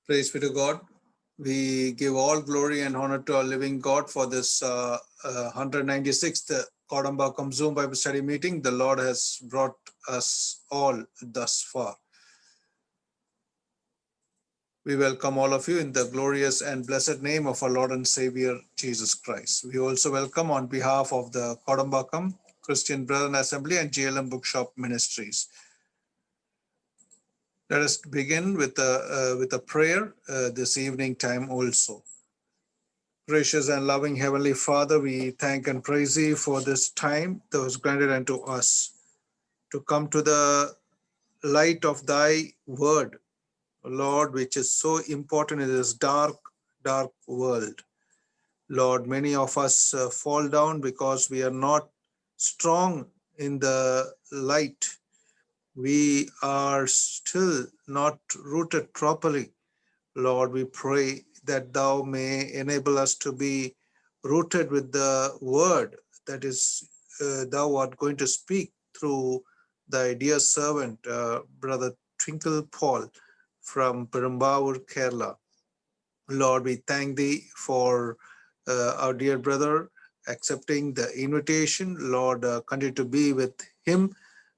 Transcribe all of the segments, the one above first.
Praise be to God. We give all glory and honor to our living God for this 196th Kodambakam Zoom Bible Study meeting. The Lord has brought us all thus far. We welcome all of you in the glorious and blessed name of our Lord and Savior, Jesus Christ. We also welcome on behalf of the Kodambakam Christian Brethren Assembly and GLM Bookshop Ministries. Let us begin with a prayer this evening time also. Gracious and loving Heavenly Father, we thank and praise Thee for this time that was granted unto us to come to the light of Thy word, Lord, which is so important in this dark, dark world. Lord, many of us fall down because we are not strong in the light. We are still not rooted properly. Lord, we pray that Thou may enable us to be rooted with the word that is Thou art going to speak through Thy dear servant, Brother Twinkle Paul from Perumbavoor, Kerala. Lord, we thank Thee for our dear brother accepting the invitation. Lord, continue to be with him.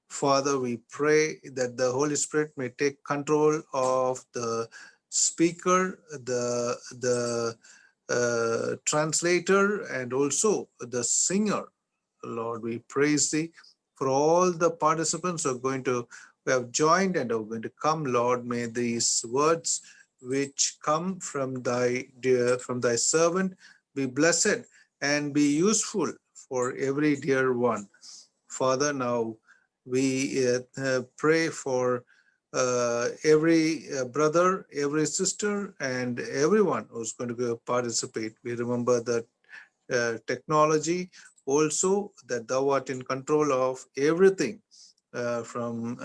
Father, we pray that the Holy Spirit may take control of the speaker, the translator, and also the singer. Lord, we praise Thee for all the participants who have joined and are going to come. Lord, may these words which come from Thy servant be blessed and be useful for every dear one. Father, now we pray for every brother, every sister, and everyone who's going to participate. We remember that technology also, that Thou art in control of everything from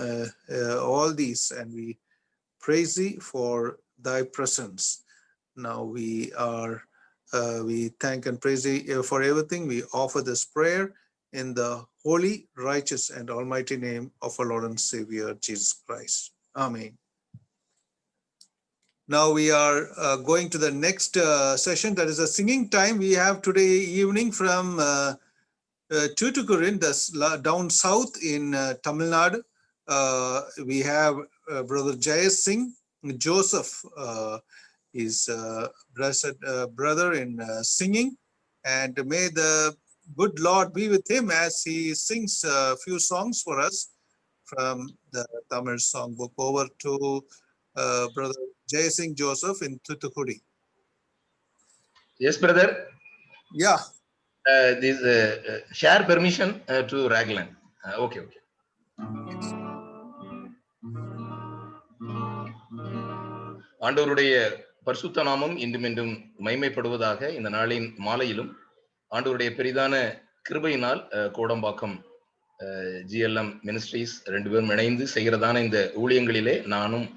all these, and we praise Thee for Thy presence. Now we thank and praise Thee for everything. We offer this prayer in the holy, righteous, and almighty name of our Lord and Savior, Jesus Christ. Amen. Now we are going to the next session. That is a singing time we have today evening from Tuticorin, down south in Tamil Nadu. We have Brother Jayas Singh Joseph. Is blessed brother in singing, and may the good Lord be with him as he sings a few songs for us from the Tamil songbook. Over to Brother Jay Singh Joseph in Thoothukudi. Yes, brother. Yeah. This share permission to Raglan. Okay. ஆண்டவருடைய பரிசுத்த நாமம் இன்றும் என்றும் மகிமைப்படுவதாக. இந்த நாளின் மாலையிலும் ஆண்டவருடைய பெரிதான கிருபையினால் கோடம்பாக்கம் GLM மினிஸ்ட்ரீஸ் 2 பேரும் இணைந்து செய்கிறதான இந்த ஊழியங்களிலே நானும்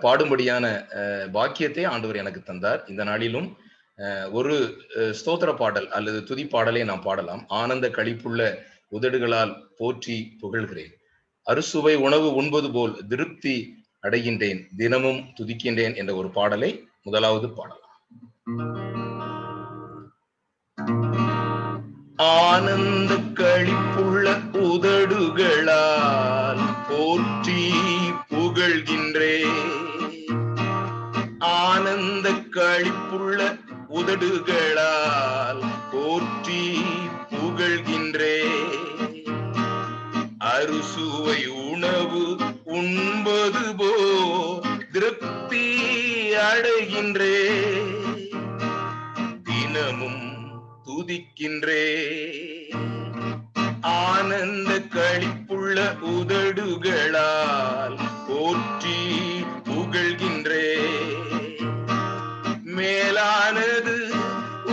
பாடும்படியான பாக்கியத்தை ஆண்டவர் எனக்கு தந்தார். இந்த நாளிலும் ஒரு ஸ்தோத்திர பாடல் அல்லது துதி பாடலை நாம் பாடலாம். ஆனந்த களிப்புள்ள உதடுகளால் போற்றி புகழ்கிறேன், அறுசுவை உணவு உண்பது போல் திருப்தி அடைகின்றேன், தினமும் துதிக்கின்றேன் என்ற ஒரு பாடலை முதலாவது பாடலாம். ஆனந்த களிப்புள்ள உதடுகளால் போற்றி புகழ்கின்றேன், ஆனந்த களிப்புள்ள உதடுகளால் போற்றி புகழ்கின்றேன், அறுசுவை உணவு உண்பது போ திருப்தி அடைகின்றேன், தினமும் துதிக்கின்றேன், ஆனந்த களிப்புள்ள உதடுகளால் போற்றி புகழ்கின்றேன், மேலானது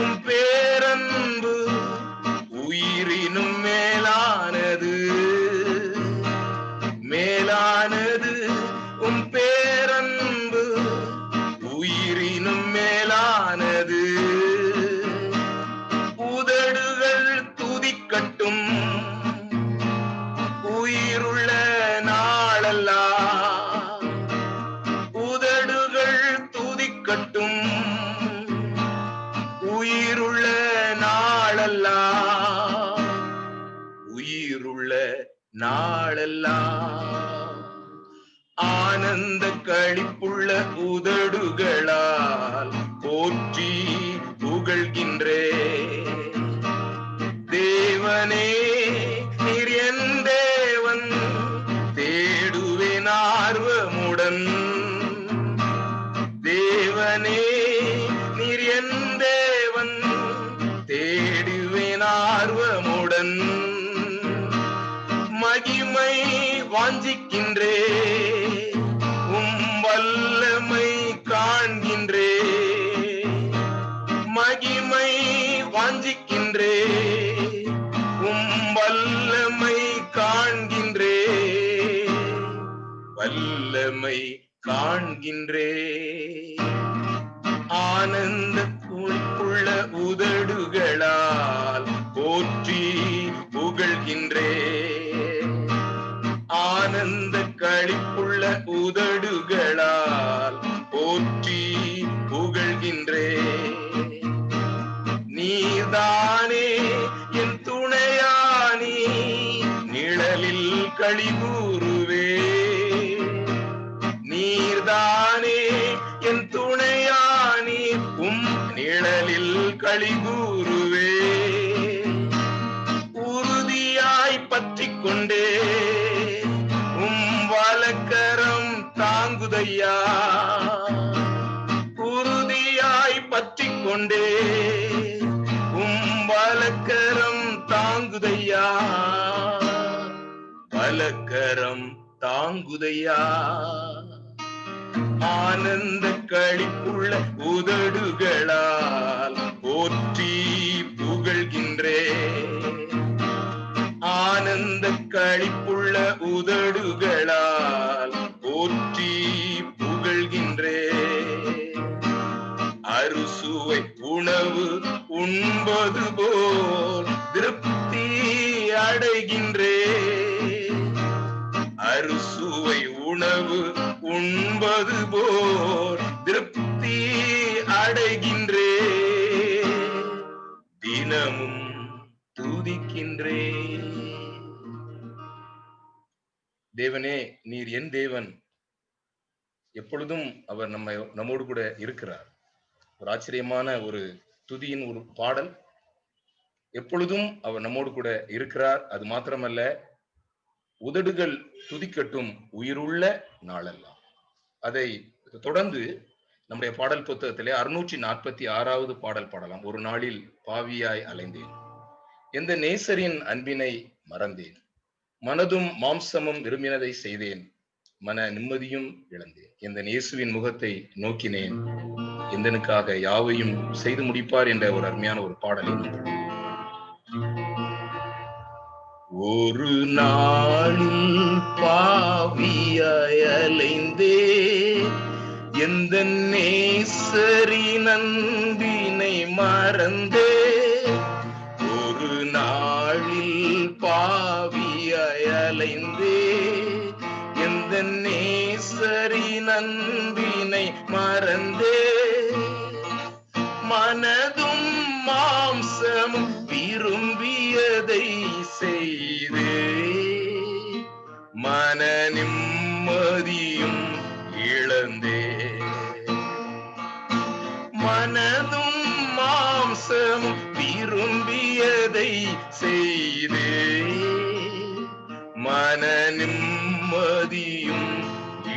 உம் பேரன்பு உயிரினும் மேலானது, மேலானது உம் பேரன்பு உயிரினும் மேலானது, உதடுகள் துதிக்கட்டும் உயிருள்ள நாளெல்லாம், உதடுகள் துதி நாளெல்லாம் ஆனந்த களிப்புள்ள உதடுகளால் போற்றி புகழ்கின்றே. தேவனே நீர் என் தேவன், தேடுவேன் ஆர்வமுடன். தேவனே நீர் என் தேவன், தேடுவேன் ஆர்வமுடன். மகிமை வாஞ்சிக்கின்றே, வல்லமை காண்கின்றே. மகிமை வாஞ்சிக்கின்றே, வல்லமை காண்கின்றே. வல்லமை காண்கின்றே. ஆனந்த குளிப்புள்ள உதடுகளால் போற்றி புகழ்கின்றே. ஆனந்த களிப்புள்ள உதடுகளால் போற்றி புகழ்கின்றே. நீதானே என் துணையானி, நிழலில் களிகூறுவே. நீர்தானே என் துணையானி, நிழலில் களிகூறுவே. உறுதியாய் பற்றிக் கொண்டே வலக்கரம் தாங்குதையா. உறுதியாய் பற்றிக் கொண்டே வலக்கரம் தாங்குதையா. வலக்கரம் தாங்குதையா. ஆனந்த களிப்புள்ள உதடுகளால் போற்றி புகழ்கின்றே. ஆனந்த களிப்புள்ள உதடுகளால் போற்றி புகழ்கின்றே. அறுசுவை உணவு உண்பது போல் திருப்தி அடைகின்றே. அறுசுவை உணவு உண்பது போல் திருப்தி அடைகின்றே. தினமும் துதிக்கின்றே. தேவனே நீர் என் தேவன், எப்பொழுதும் அவர் நம்மோடு கூட இருக்கிறார். ஒரு ஆச்சரியமான ஒரு துதியின் ஒரு பாடல். எப்பொழுதும் அவர் நம்மோடு கூட இருக்கிறார். அது மாத்திரமல்ல, உதடுகள் துதிக்கட்டும் உயிருள்ள நாளெல்லாம். அதை தொடர்ந்து நம்முடைய பாடல் புத்தகத்திலே 646வது பாடல் பாடலாம். ஒரு நாளில் பாவியாய் அலைந்தேன், எந்த நேசரின் அன்பினை மறந்தேன். மனதும் மாம்சமும் விரும்பினதை செய்தேன், மன நிம்மதியும் இழந்தேன். எந்த இயேசுவின் முகத்தை நோக்கினேன், எந்தனுக்காக யாவையும் செய்து முடிப்பார் என்ற ஒரு அருமையான ஒரு பாடலை. ஒரு நாளில் பாவியாய் அலைந்தேன், எந்த நேசரின் அன்பினை மறந்தேன். ஒரு நாளில் பாவியாய் அலைந்தேன், எந்த நேசரின் அன்பினை மறந்தேன். மனதும் மாம்சமும் விரும்பியதை செய்தே, மன நிம்மதியும் இழந்தே. மனதும் மாம்சமும் விரும்பியதை செய்தே, மன நிம்மதியும்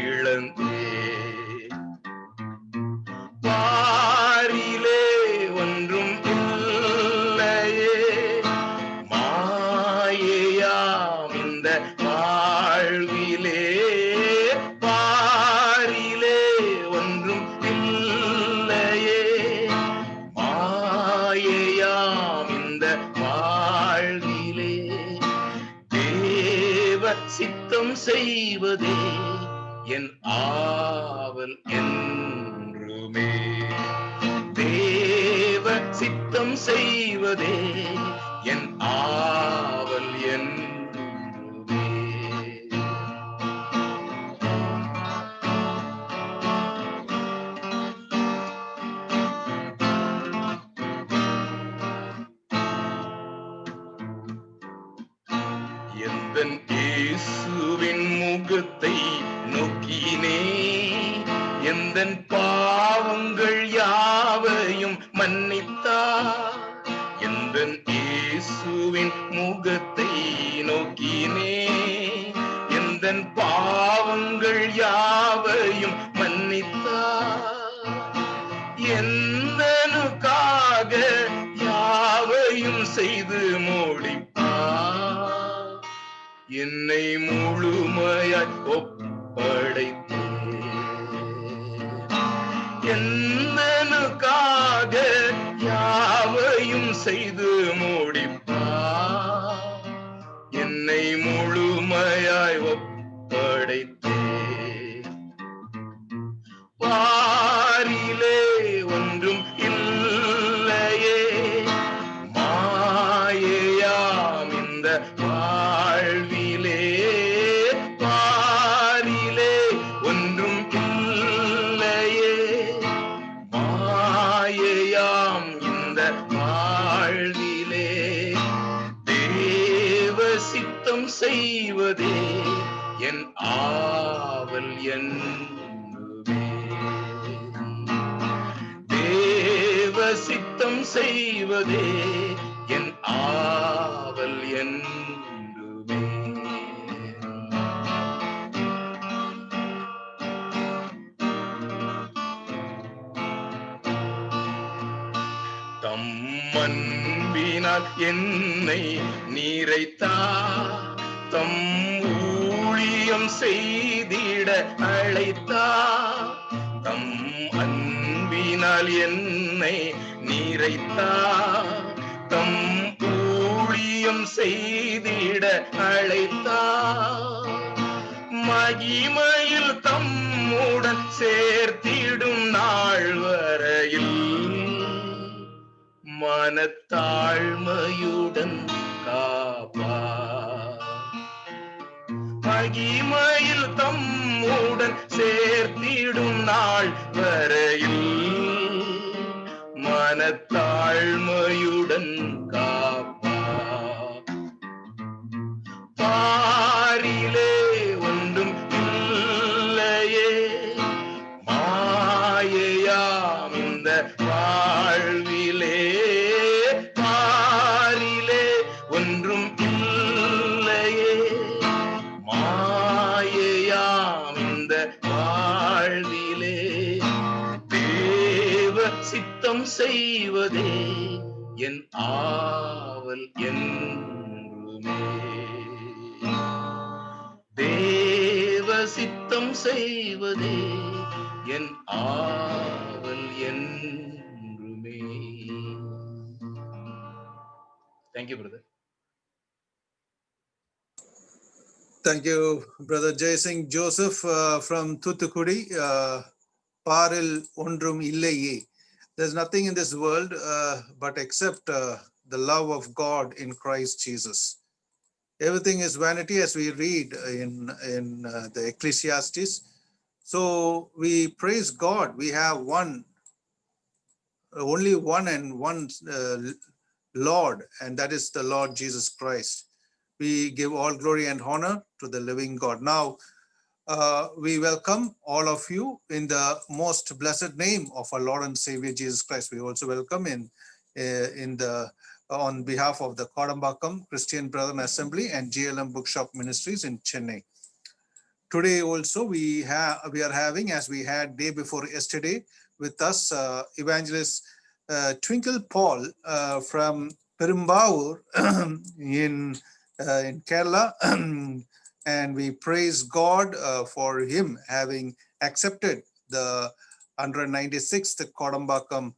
இழந்தே. பாரிலே ஒன்றும் இல்லையே, மாயையாம் இந்த வாழ்விலே. பாரிலே ஒன்றும் இல்லையே, மாயையாம் இந்த வாழ்விலே. தேவ சித்தம் செய்வதே என் ஆவல் என்றுமே. தேவ சித்தம் செய்வதே என் ஆவல் என்றுமே. எந்தன் இயேசுவின் முகத்தை நோக்கினே எந்தன் பாவங்கள் யாவையும் மன்னித்தார் எந்தன் இயேசுவின் முகத்தை நோக்கினே எந்தன் பாவங்கள் யாவையும் மன்னித்தார் எந்தனுக்காக யாவையும் செய்து முடிப்பார் என்னை முழுமையாய் ஒப்படைத்தே எந்தனுக்காக யாவையும் செய்து முடிப்பார் என்னை முழுமையாய் ஒப்படைத்தே பாரிலே ஒன்றும் இல்லையே மாயையாம் இந்த வாழ்விலே பாரிலே ஒன்றும் இல்லையே மாயையாம் இந்த வாழ்விலே தேவ சித்தம் செய்வதே என் ஆவல் என்னுவே தேவ சித்தம் செய்வதே என் ஆவல் என்றுவே தம் அன்பினால் என்னை நிறைத்தார் தம் ஊழியம் செய்திட அழைத்தார் தம் அன்பினால் என்னை நிறைத்தார் தம் ஊழியம் செய்திட அழைத்தார் மகிமையில் தம்முடன் சேர்த்திடும் நாள் வரையில் மனத்தாழ்மையுடன் காப்பார் மகிமையில் தம்முடன் சேர்த்திடும் நாள் வரையில் மனத்தாழ்மையுடன் காப்பார் பாரிலே ஒன்றும் இல்லையே மாயையாம் இந்த வாழ்விலே பாரிலே ஒன்றும் இல்லையே மாயையாம் இந்த வாழ்விலே தேவ சித்தம் செய்வதே என் ஆவல் என்றுமே தேவ சித்தம் செய்வதே என் ஆவல் என்றுமே. Thank you, brother. Thank you, Brother Jay Singh Joseph from Thuthukudi. Paril Ondrum Illeye. There's nothing in this world but except the love of God in Christ Jesus. Everything is vanity, as we read in the Ecclesiastes. So we praise God. We have only one and one Lord, and that is the Lord Jesus Christ. We give all glory and honor to the living God. Now, we welcome all of you in the most blessed name of our Lord and Savior Jesus Christ. We also welcome on behalf of the Kodambakkam Christian Brethren Assembly and GLM Bookshop Ministries in Chennai. Today also we are having, as we had day before yesterday, with us evangelist Twinkle Paul from Perumbavoor in Kerala. And we praise God for him having accepted the 196th Kodambakkam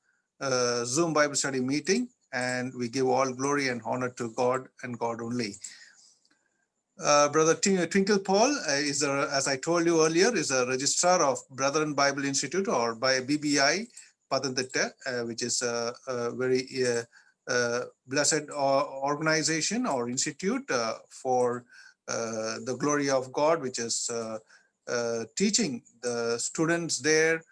Zoom Bible study meeting, and we give all glory and honor to God and God only. Brother Twinkle Paul is, as I told you earlier, is a registrar of Brethren Bible Institute, or by BBI Pathantitta, which is a very blessed organization or institute for the glory of God, which is teaching the students there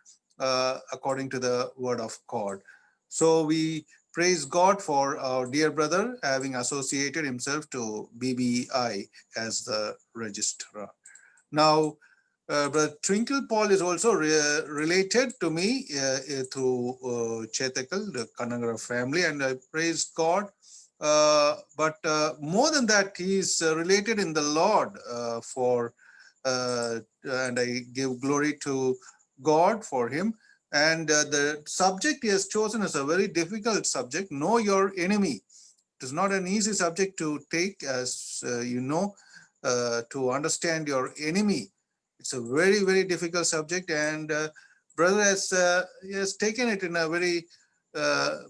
according to the word of God. So we praise God for our dear brother having associated himself to BBI as the registrar. Now, Brother Twinkle Paul is also related to me through Chetakal, the Kanagara family, and I praise God. But more than that, he is related in the Lord and I give glory to God for him. And the subject he has chosen is a very difficult subject. Know your enemy. It is not an easy subject to take, as you know, to understand your enemy. It's a very, very difficult subject, and brother he has taken it in a very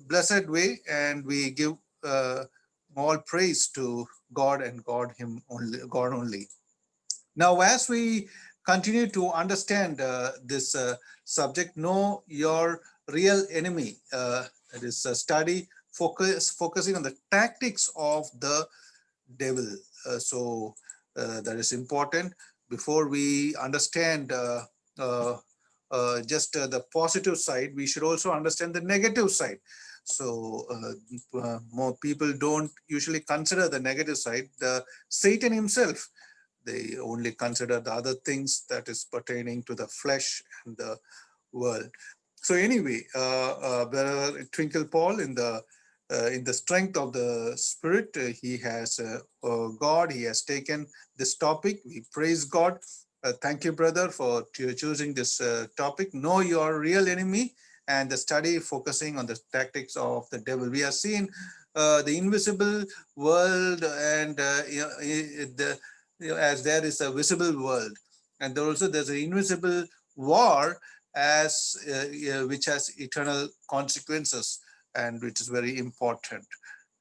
blessed way, and we give all praise to God and God only. Now, as we continue to understand this subject, know your real enemy. It is a study focusing on the tactics of the devil. So that is important. Before we understand just the positive side, we should also understand the negative side. So more people don't usually consider the negative side. Satan himself, they only consider the other things that is pertaining to the flesh and the world. So anyway, Brother Twinkle Paul, in the strength of the Spirit, he has God. He has taken this topic. We praise God. Thank you, brother, for choosing this topic. Know your real enemy, and the study focusing on the tactics of the devil. We have seen the invisible world, and as there is a visible world, and also there's an invisible war as which has eternal consequences, and which is very important.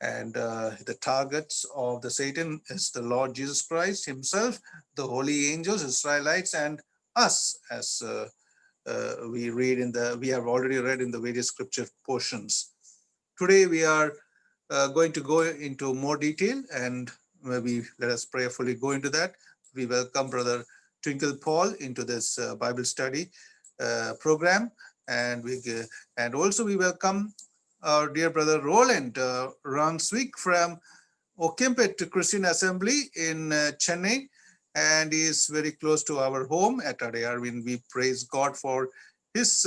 And the targets of the Satan is the Lord Jesus Christ himself, the holy angels, Israelites, and us, as we have already read in the various scripture portions. Today we are going to go into more detail, and maybe let us prayerfully go into that. We welcome Brother Twinkle Paul into this Bible study program, and also we welcome our dear brother Roland Ranswick from Okempet Christian Assembly in Chennai, and he is very close to our home at Adayar. We praise God for his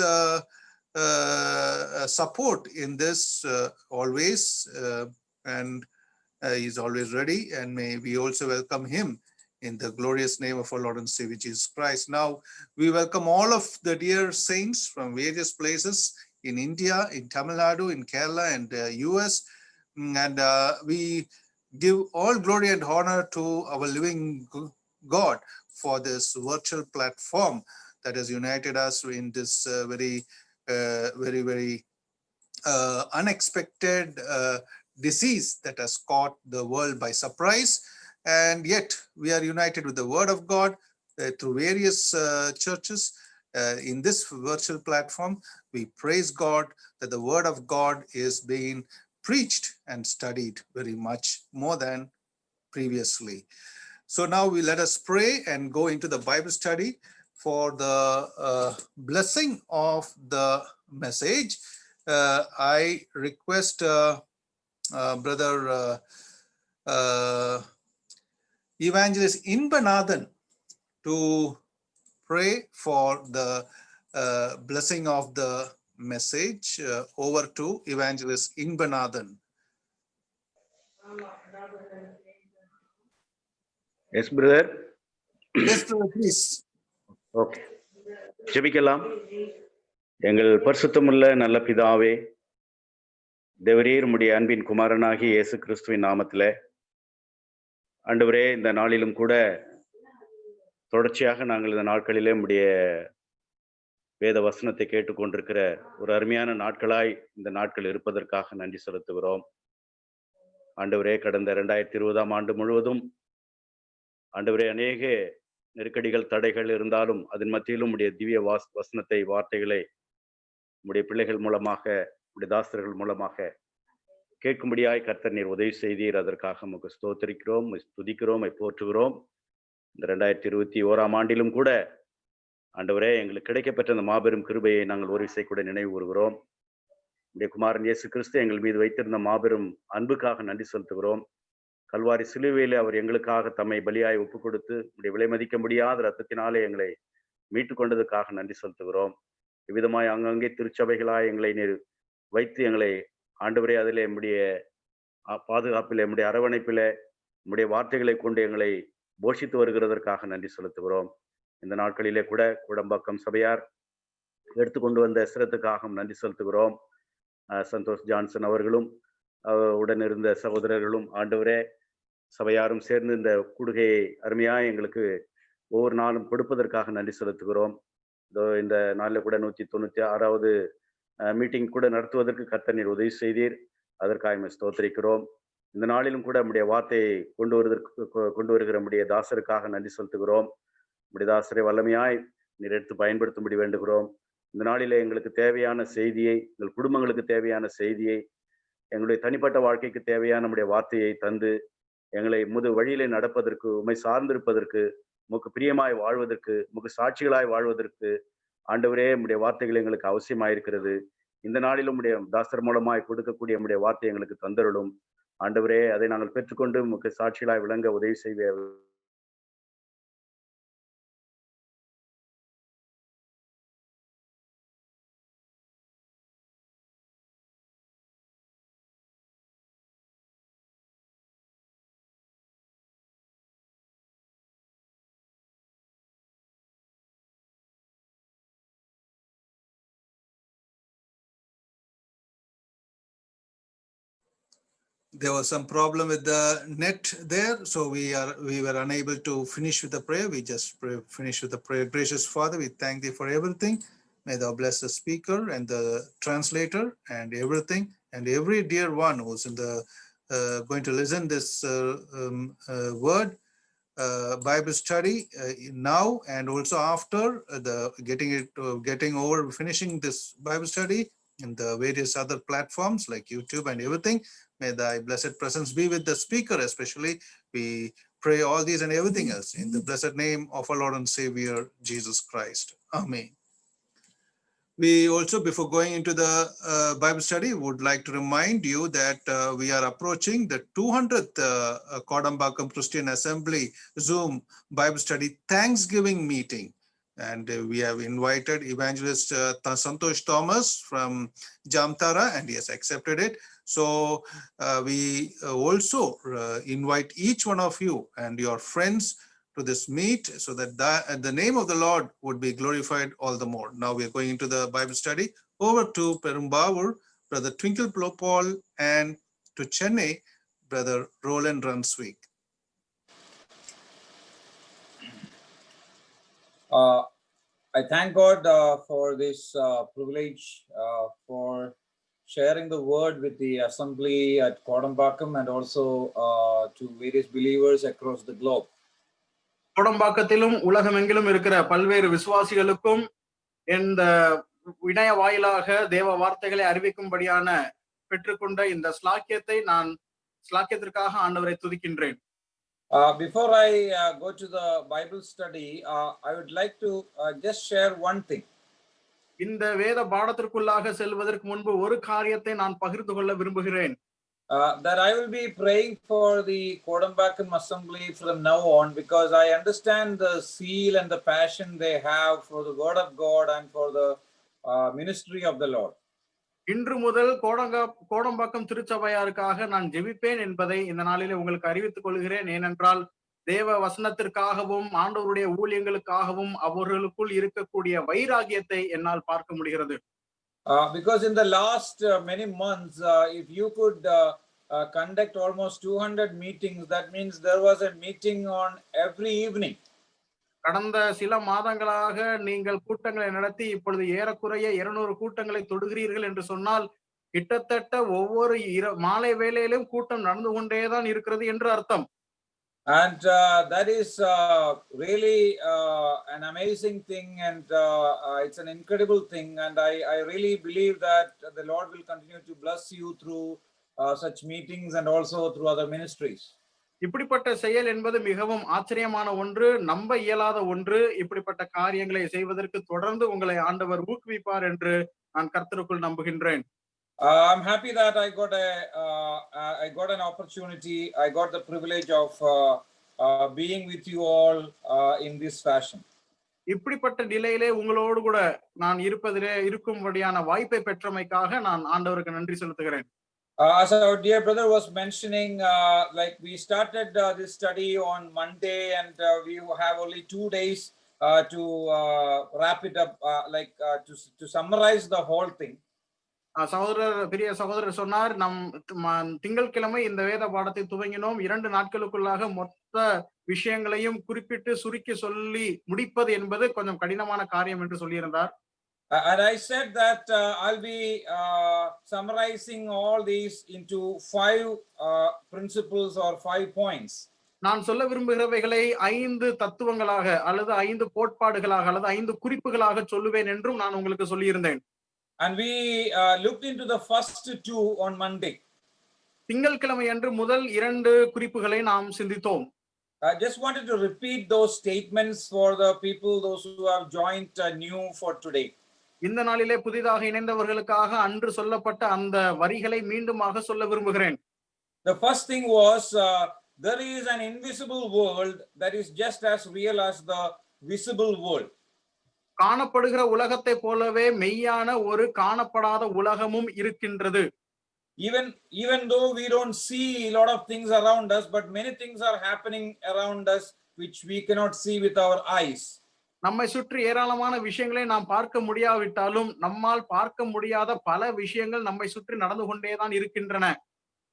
support in this always, and he's always ready, and may we also welcome him in the glorious name of our Lord and Savior Jesus Christ. Now, we welcome all of the dear saints from various places in India, in Tamil Nadu, in Kerala, and US. And we give all glory and honor to our living God for this virtual platform that has united us in this very unexpected disease that has caught the world by surprise. And yet we are united with the Word of God through various churches in this virtual platform. We praise God that the Word of God is being preached and studied very much more than previously. So now let us pray and go into the Bible study for the blessing of the message. I request Brother Evangelist Inbanathan to pray for the blessing of the message. Over to Evangelist Inbanathan. Yes, brother. Yes, brother, please. Okay. ஜெபிக்கலாம். எங்கள் பரிசுத்தமுள்ள நல்ல பிதாவே, தேவரீர் உம்முடைய அன்பின் குமாரனாகிய இயேசு கிறிஸ்துவின் நாமத்திலே, ஆண்டவரே, இந்த நாளிலும் கூட தொடர்ச்சியாக நாங்கள் இந்த நாட்களிலே உம்முடைய வேத வசனத்தை கேட்டுக்கொண்டிருக்கிற ஒரு அருமையான நாட்களாய் இந்த நாட்கள் இருப்பதற்காக நன்றி செலுத்துகிறோம். ஆண்டவரே, கடந்த 2020 ஆண்டு முழுவதும் ஆண்டவரே, அநேக நெருக்கடிகள், தடைகள் இருந்தாலும் அதன் மத்தியிலும் உடைய திவ்ய வசனத்தை, வார்த்தைகளை உடைய பிள்ளைகள் மூலமாக, உடைய தாசர்கள் மூலமாக கேட்கும்படியாய் கர்த்தர் நீர் உதவி செய்தீர். அதற்காக உமக்கு ஸ்தோத்திரிக்கிறோம், துதிக்கிறோம், போற்றுகிறோம். இந்த 2021 ஆண்டிலும் கூட ஆண்டவரே, எங்களுக்கு கிடைக்கப்பெற்ற அந்த மாபெரும் கிருபையை நாங்கள் ஒரு விசை கூட நினைவு கூறுகிறோம். உடைய குமாரன் இயேசு கிறிஸ்து எங்கள் மீது வைத்திருந்த மாபெரும் அன்புக்காக நன்றி செலுத்துகிறோம். கல்வாரி சிலுவையிலே அவர் எங்களுக்காக தம்மை பலியாய் ஒப்பு கொடுத்து உடைய விலை மதிக்க முடியாத இரத்தத்தினாலே எங்களை மீட்டு கொண்டதுக்காக நன்றி செலுத்துகிறோம். இவ்விதமாய் அங்கங்கே திருச்சபைகளாய் எங்களை நீர் வைத்து எங்களை ஆண்டவரே அதிலே நம்முடைய பாதுகாப்பில் நம்முடைய அரவணைப்பில் நம்முடைய வார்த்தைகளை கொண்டு எங்களை போஷித்து வருகிறதற்காக நன்றி செலுத்துகிறோம். இந்த நாட்களிலே கூட கூடம்பாக்கம் சபையார் எடுத்துக்கொண்டு வந்த சிரத்துக்காக நன்றி செலுத்துகிறோம். சந்தோஷ் ஜான்சன் அவர்களும் உடன் இருந்த சகோதரர்களும் ஆண்டவரே சபையாரும் சேர்ந்து இந்த கூடுகையை அருமையாக எங்களுக்கு ஒவ்வொரு நாளும் கொடுப்பதற்காக நன்றி செலுத்துகிறோம். இந்த நாளில் கூட 196வது மீட்டிங் கூட நடத்துவதற்கு கர்த்தர் நீர் உதவி செய்தீர். அதற்காக ஸ்தோத்திரிக்கிறோம். இந்த நாளிலும் கூட நம்முடைய வார்த்தையை கொண்டு வருகிற நம்முடைய தாசருக்காக நன்றி செலுத்துகிறோம். நம்முடைய தாசரை வல்லமையாய் நீர் எடுத்து பயன்படுத்தும்படி வேண்டுகிறோம். இந்த நாளிலே எங்களுக்கு தேவையான செய்தியை, எங்கள் குடும்பங்களுக்கு தேவையான செய்தியை, எங்களுடைய தனிப்பட்ட வாழ்க்கைக்கு தேவையான நம்முடைய வார்த்தையை தந்து எங்களை வழியிலே நடப்பதற்கு, உம்மை சார்ந்திருப்பதற்கு, உமக்கு பிரியமாய் வாழ்வதற்கு, உமக்கு சாட்சிகளாய் வாழ்வதற்கு ஆண்டவரே நம்முடைய வார்த்தைகள் எங்களுக்கு அவசியமாயிருக்கிறது. இந்த நாளிலும் நம்முடைய தாசர் மூலமாய் கொடுக்கக்கூடிய நம்முடைய வார்த்தை எங்களுக்கு தந்தருளும். ஆண்டவரே அதை நாங்கள் பெற்றுக்கொண்டு உமக்கு சாட்சிகளாய் விளங்க உதவி செய்வே. There was some problem with the net there, so we were unable to finish with the prayer. We just finish with the prayer. Gracious Father, we thank thee for everything. May thou bless the speaker and the translator and everything, and every dear one who's in the going to listen this word Bible study now and also after the getting over finishing this Bible study in the various other platforms like YouTube and everything. May thy blessed presence be with the speaker especially. We pray all these and everything else in the blessed name of our Lord and Savior Jesus Christ. Amen. We also, before going into the Bible study, would like to remind you that we are approaching the 200th Kodambakkam Christian Assembly Zoom Bible study Thanksgiving meeting. And we have invited Evangelist Santosh Thomas from Jamtara, and he has accepted it. So we also invite each one of you and your friends to this meet, so that the name of the Lord would be glorified all the more. Now we are going into the Bible study. Over to Perumbavoor, Brother Twinkle Paul, and to Chennai, Brother Roland Ransweek. I thank God for this privilege for sharing the word with the assembly at Kodambakkam and also to various believers across the globe. கோடம்பாக்கத்திலும் உலகமெங்கிலும் இருக்கிற பல்வேறு விசுவாசிகளுக்கும் இந்த இணைய வாயிலாக தேவ வார்த்தைகளை அறிவிக்கும்படியான பெற்றுக்கொண்ட இந்த ஸ்லாக்கியத்திற்காக ஆண்டவரை துதிக்கின்றேன். Before I go to the Bible study, I would like to just share one thing. இந்த வேத பாடத்திற்குள்ளாக செல்வதற்கு முன்பு ஒரு காரியத்தை நான் பகிர்ந்து கொள்ள விரும்புகிறேன். That I will be praying for the Kodambakkam Assembly from now on, because I understand the zeal and the passion they have for the word of God and for the ministry of the Lord. இன்று முதல் கோடம்பாக்கம் திருச்சபையாருக்காக நான் ஜெபிப்பேன் என்பதை இந்த நாளிலே உங்களுக்கு அறிவித்துக் கொள்கிறேன். ஏனென்றால் தேவ வசனத்திற்காகவும் ஆண்டவருடைய ஊழியங்களுக்காகவும் அவர்களுக்குள் இருக்கக்கூடிய வைராகியத்தை என்னால் பார்க்க முடிகிறது. Because in the last many months, if you could conduct almost 200 meetings, that means there was a meeting on every evening. கடந்த சில மாதங்களாக நீங்கள் கூட்டங்களை நடத்தி இப்பொழுது ஏறக்குறைய 200 கூட்டங்களை தொடுகிறீர்கள் என்று சொன்னால் கிட்டத்தட்ட ஒவ்வொரு மாலை வேளையிலும் கூட்டம் நடந்து கொண்டேதான் இருக்கிறது என்று அர்த்தம். And that is really an amazing thing, and it's an incredible thing, and I really believe that the Lord will continue to bless you through such meetings and also through other ministries. இப்படிப்பட்ட செயல் என்பது மிகவும் ஆச்சரியமான ஒன்று, நம்ப இயலாத ஒன்று. இப்படிப்பட்ட காரியங்களை செய்வதற்கு தொடர்ந்து உங்களை ஆண்டவர் ஊக்குவிப்பார் என்று நான் கர்த்தருக்குள் நம்புகின்றேன். I'm happy that I got an opportunity. I got the privilege of being with you all in this fashion. இப்படிப்பட்ட நிலையிலே உங்களோடு கூட நான் இருக்கும்படியான வாய்ப்பை பெற்றமைக்காக நான் ஆண்டவருக்கு நன்றி செலுத்துகிறேன். As our dear brother was mentioning, like we started this study on Monday, and we have only 2 days to wrap it up, to summarize the whole thing. பெரிய சகோதரர் சொன்னார், நம் திங்கட்கிழமை இந்த வேத பாடத்தை துவங்கினோம். 2 நாட்களுக்குள்ளாக மொத்த விஷயங்களையும் குறிப்பிட்டு சுருக்கி சொல்லி முடிப்பது என்பது கொஞ்சம் கடினமான காரியம் என்று சொல்லியிருந்தார். And I said that I'll be summarizing all these into 5 principles or 5 points. நான் சொல்ல விரும்புகிறவைகளை 5 தத்துவங்களாக அல்லது 5 கோட்பாடுகளாக அல்லது 5 குறிப்புகளாக சொல்லுவேன் என்றும் நான் உங்களுக்கு சொல்லியிருந்தேன். And we looked into the first 2 on Monday. திங்கட்கிழமை அன்று முதல் 2 குறிப்புகளை நாம் சிந்தித்தோம். I just wanted to repeat those statements for the people, those who have joined new for today. இந்த நாளிலே புதிதாக இணைந்தவர்களுக்காக அன்று சொல்லப்பட்ட அந்த வரிகளை மீண்டுமாக சொல்ல விரும்புகிறேன். The first thing was there is an invisible world that is just as real as the visible world. காணப்படுகிற உலகத்தை போலவே மெய்யான ஒரு காணப்படாத உலகமும் இருக்கின்றது. Even though we don't see a lot of things around us, but many things are happening around us which we cannot see with our eyes. நம்மை சுற்றி ஏராளமான விஷயங்களை நாம் பார்க்க முடியாவிட்டாலும் நம்மால் பார்க்க முடியாத பல விஷயங்கள் நம்மை சுற்றி நடந்து கொண்டேதான் இருக்கின்றன.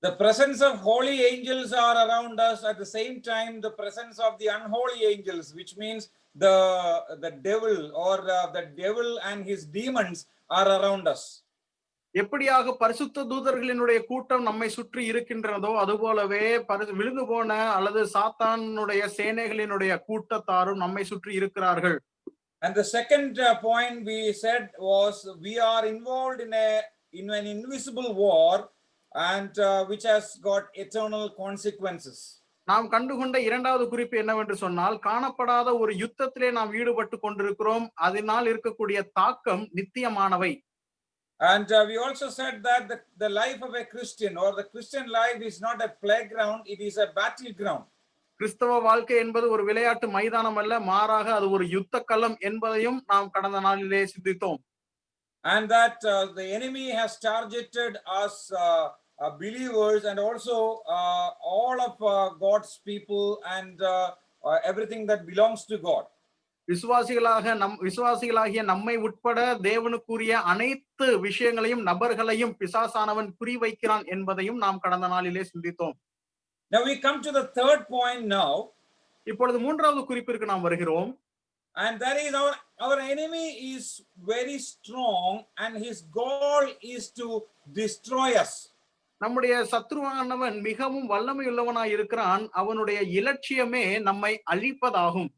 The presence of holy angels are around us, at the same time the presence of the unholy angels, which means the devil or the devil and his demons are around us. எப்படியாக பரிசுத்த தூதர்களினுடைய கூட்டம் நம்மை சுற்றி இருக்கின்றதோ அதுபோலவே விழுந்து போன அல்லது சாத்தானுடைய சேனைகளினுடைய கூட்டத்தாரும் நம்மை சுற்றி இருக்கிறார்கள். And the second point we said was we are involved in an invisible war, and which has got eternal consequences. நாம் கண்டுகொண்ட இரண்டாவது குறிப்பு என்னவென்று சொன்னால், காணப்படாத ஒரு யுத்தத்திலே நாம் ஈடுபட்டு கொண்டிருக்கிறோம். அதனால் இருக்கக்கூடிய தாக்கம் நித்தியமானவை. And we also said that the life of a Christian or the Christian life is not a playground, it is a battleground. கிறிஸ்தவ வாழ்க்கை என்பது ஒரு விளையாட்டு மைதானம் அல்ல, மாறாக அது ஒரு யுத்த களம் என்பதையும் நாம் கடந்த நாளிலே சிந்தித்தோம். And that the enemy has targeted us believers and also all of God's people and everything that belongs to God. விசுவாசிகளாகிய நம்மை உட்பட தேவனுக்குரிய அனைத்து விஷயங்களையும் நபர்களையும் பிசாசானவன் குறிவைக்கிறான் என்பதையும் நாம் கடந்த நாளிலே சிந்தித்தோம். Now we come to the third point now. இப்பொழுது மூன்றாவது குறிப்பிற்கு நாம் வருகிறோம். And that is our enemy is very strong and his goal is to destroy us. நம்முடைய சத்ருவானவன் மிகவும் வல்லமையுள்ளவனாய் இருக்கிறான். அவனுடைய இலட்சியமே நம்மை அழிப்பதாகும்.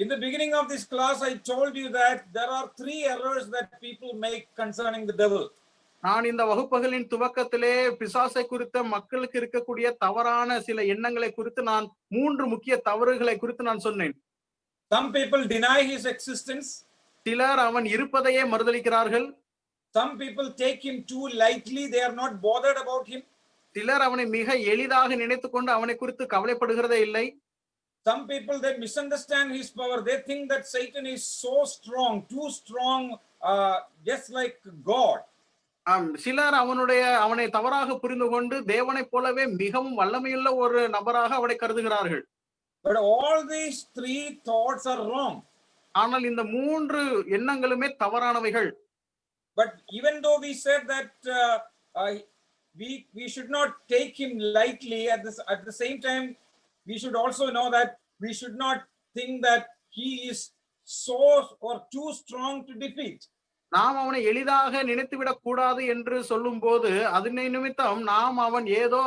In the beginning of this class, I told you that there are 3 errors that people make concerning the devil. நான் இந்த வகுப்புகளின் துவக்கத்திலே பிசாசை குறித்த மக்களுக்கு இருக்கக்கூடிய தவறான சில எண்ணங்களை குறித்து நான் 3 முக்கிய தவறுகளை குறித்து நான் சொன்னேன். Some people deny his existence. சிலர் அவன் இருப்பதையே மறுதலிக்கிறார்கள். Some people take him too lightly, they are not bothered about him. சிலர் அவனை மிக எளிதாக நினைத்துக்கொண்டு அவனை குறித்து கவலைப்படுகிறதே இல்லை. Some people, they misunderstand his power. They think that Satan is so strong, too strong, just like God. சிலர் அவனை தவறாக புரிந்து கொண்டு தேவனை போலவே மிகவும் வல்லமையுள்ள ஒரு நபராக அவனை கருதுகிறார்கள். But all these 3 thoughts are wrong. ஆனால் இந்த 3 எண்ணங்களுமே தவறானவைகள். But even though we said that we should not take him lightly, at the same time we should also know that we should not think that he is so or too strong to defeat. நாம் அவனை எளிதாக நினைத்துவிடக் கூடாது என்று சொல்லும் போது அதனை நிமித்தம் நாம் அவன் ஏதோ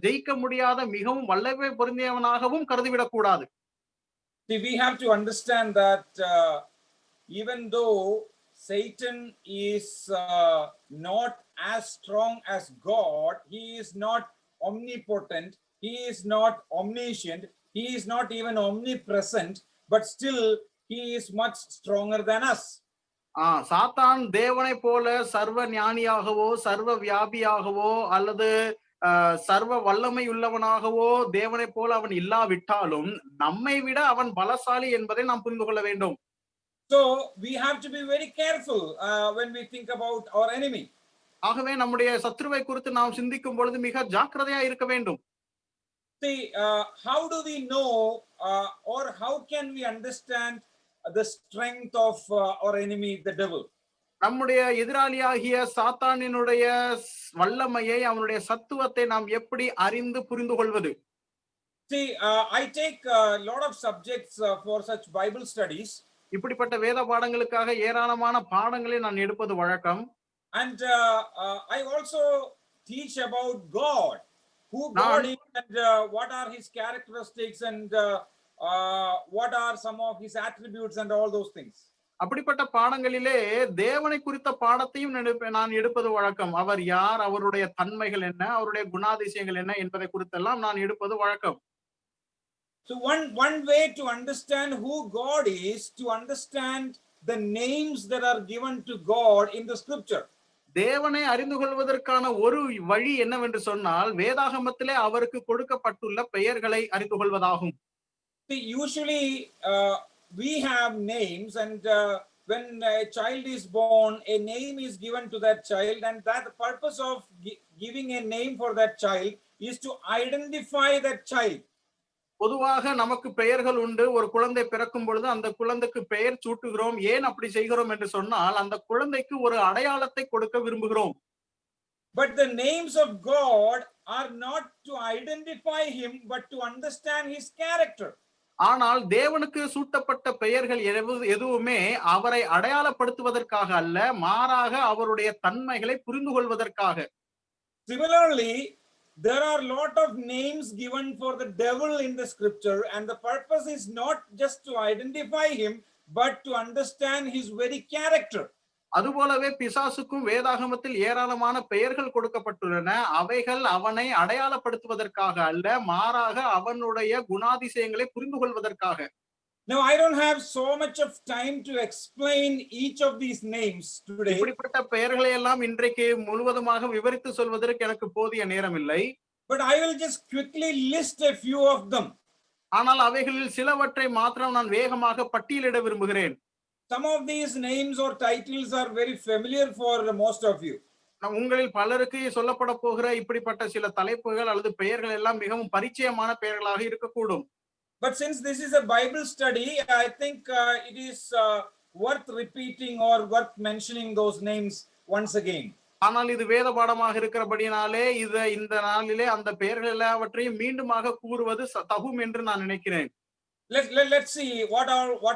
ஜெயிக்க முடியாத மிகவும் வல்லமை பொருந்தியவனாகவும் கருதிவிடக் கூடாது. We have to understand that even though Satan is not as strong as God, he is not omnipotent, he is not omniscient, he is not even omnipresent, but still he is much stronger than us. சாத்தான் தேவனை போல சர்வ ஞானியாகவோ சர்வ வியாபியாகவோ அல்லது சர்வ வல்லமை உள்ளவனாகவோ தேவனை போல அவன் இல்லாவிட்டாலும் நம்மை விட அவன் பலசாலி என்பதை நாம் புரிந்து கொள்ள வேண்டும். So we have to be very careful when we think about our enemy. ஆகவே நம்முடைய சத்துருவை குறித்து நாம் சிந்திக்கும் பொழுது மிக ஜாக்கிரதையா இருக்க வேண்டும். See, how do we know or how can we understand the strength of our enemy, the devil? நம்முடைய எதிராளியாகிய சாத்தானினுடைய வல்லமையை அவனுடைய சத்துவத்தை நாம் எப்படி அறிந்து புரிந்து கொள்வது? See, I take a lot of subjects for such Bible studies. இப்படிப்பட்ட வேத பாடங்களுக்காக ஏராளமான பாடங்களை நான் எடுப்பது வழக்கம். And I also teach about God, who God is and what are his characteristics and what are some of his attributes and all those things. அப்படிப்பட்ட பாடங்களிலே தேவனை குறித்த பாடத்தையும் நான் எடுப்பது வழக்கம். அவர் யார், அவருடைய தன்மைகள் என்ன, அவருடைய குணாதிசயங்கள் என்ன என்பதை குறித்தெல்லாம் நான் எடுப்பது வழக்கம். So one way to understand who God is, to understand the names that are given to God in the scripture. தேவனை அறிந்து கொள்வதற்கான ஒரு வழி என்னவென்று சொன்னால் வேதாகமத்திலே அவருக்கு கொடுக்கப்பட்டுள்ள பெயர்களை அறிந்து கொள்வதாகும். See, usually we have names, and when a child is born, a name is given to that child, and that the purpose of giving a name for that child is to identify that child. பொதுவாக நமக்கு பெயர்கள் உண்டு. ஒரு குழந்தை பிறக்கும் பொழுது அந்த குழந்தைக்கு பெயர் சூட்டுகிறோம். ஏன் அப்படி செய்கிறோம் என்று சொன்னால் அந்த குழந்தைக்கு ஒரு அடையாளத்தை கொடுக்க விரும்புகிறோம். But the names of God are not to identify him, but to understand his character. ஆனால் தேவனுக்கு சூட்டப்பட்ட பெயர்கள் எதுவுமே அவரை அடையாளப்படுத்துவதற்காக அல்ல, மாறாக அவருடைய தன்மைகளை புரிந்து கொள்வதற்காக. Similarly, there are a lot of names given for the devil in the scripture, and the purpose is not just to identify him, but to understand his very character. அதுபோலவே பிசாசுக்கும் வேதாகமத்தில் ஏராளமான பெயர்கள் கொடுக்கப்பட்டுள்ளன. அவைகள் அவனை அடையாளப்படுத்துவதற்காக அல்ல, மாறாக அவனுடைய குணாதிசயங்களை புரிந்து கொள்வதற்காக. Now, I don't have so much of time to explain each of these names today. இப்படிப்பட்ட பெயர்களை எல்லாம் இன்றைக்கு முழுவதுமாக விவரித்து சொல்வதற்கு எனக்கு போதிய நேரம் இல்லை. But I will just quickly list a few of them. ஆனால் அவைகளில் சிலவற்றை மாத்திரம் நான் வேகமாக பட்டியலிட விரும்புகிறேன். Some of these names or titles are very familiar for most of you. உங்களில் பலருக்கு சொல்லப்பட போகிற இப்படிப்பட்ட சில தலைப்புகள் அல்லது பெயர்கள் எல்லாம் மிகவும் பரிச்சயமான பெயர்களாக இருக்கக்கூடும். But since this is a Bible study, I think it is worth repeating or worth mentioning those names once again. ஆனால் இது வேத பாடமாக இருக்கிறபடினாலே இந்த நாளிலே அந்த பெயர்கள் எல்லாவற்றையும் மீண்டுமாக கூறுவது தகும் என்று நான் நினைக்கிறேன். Let's see what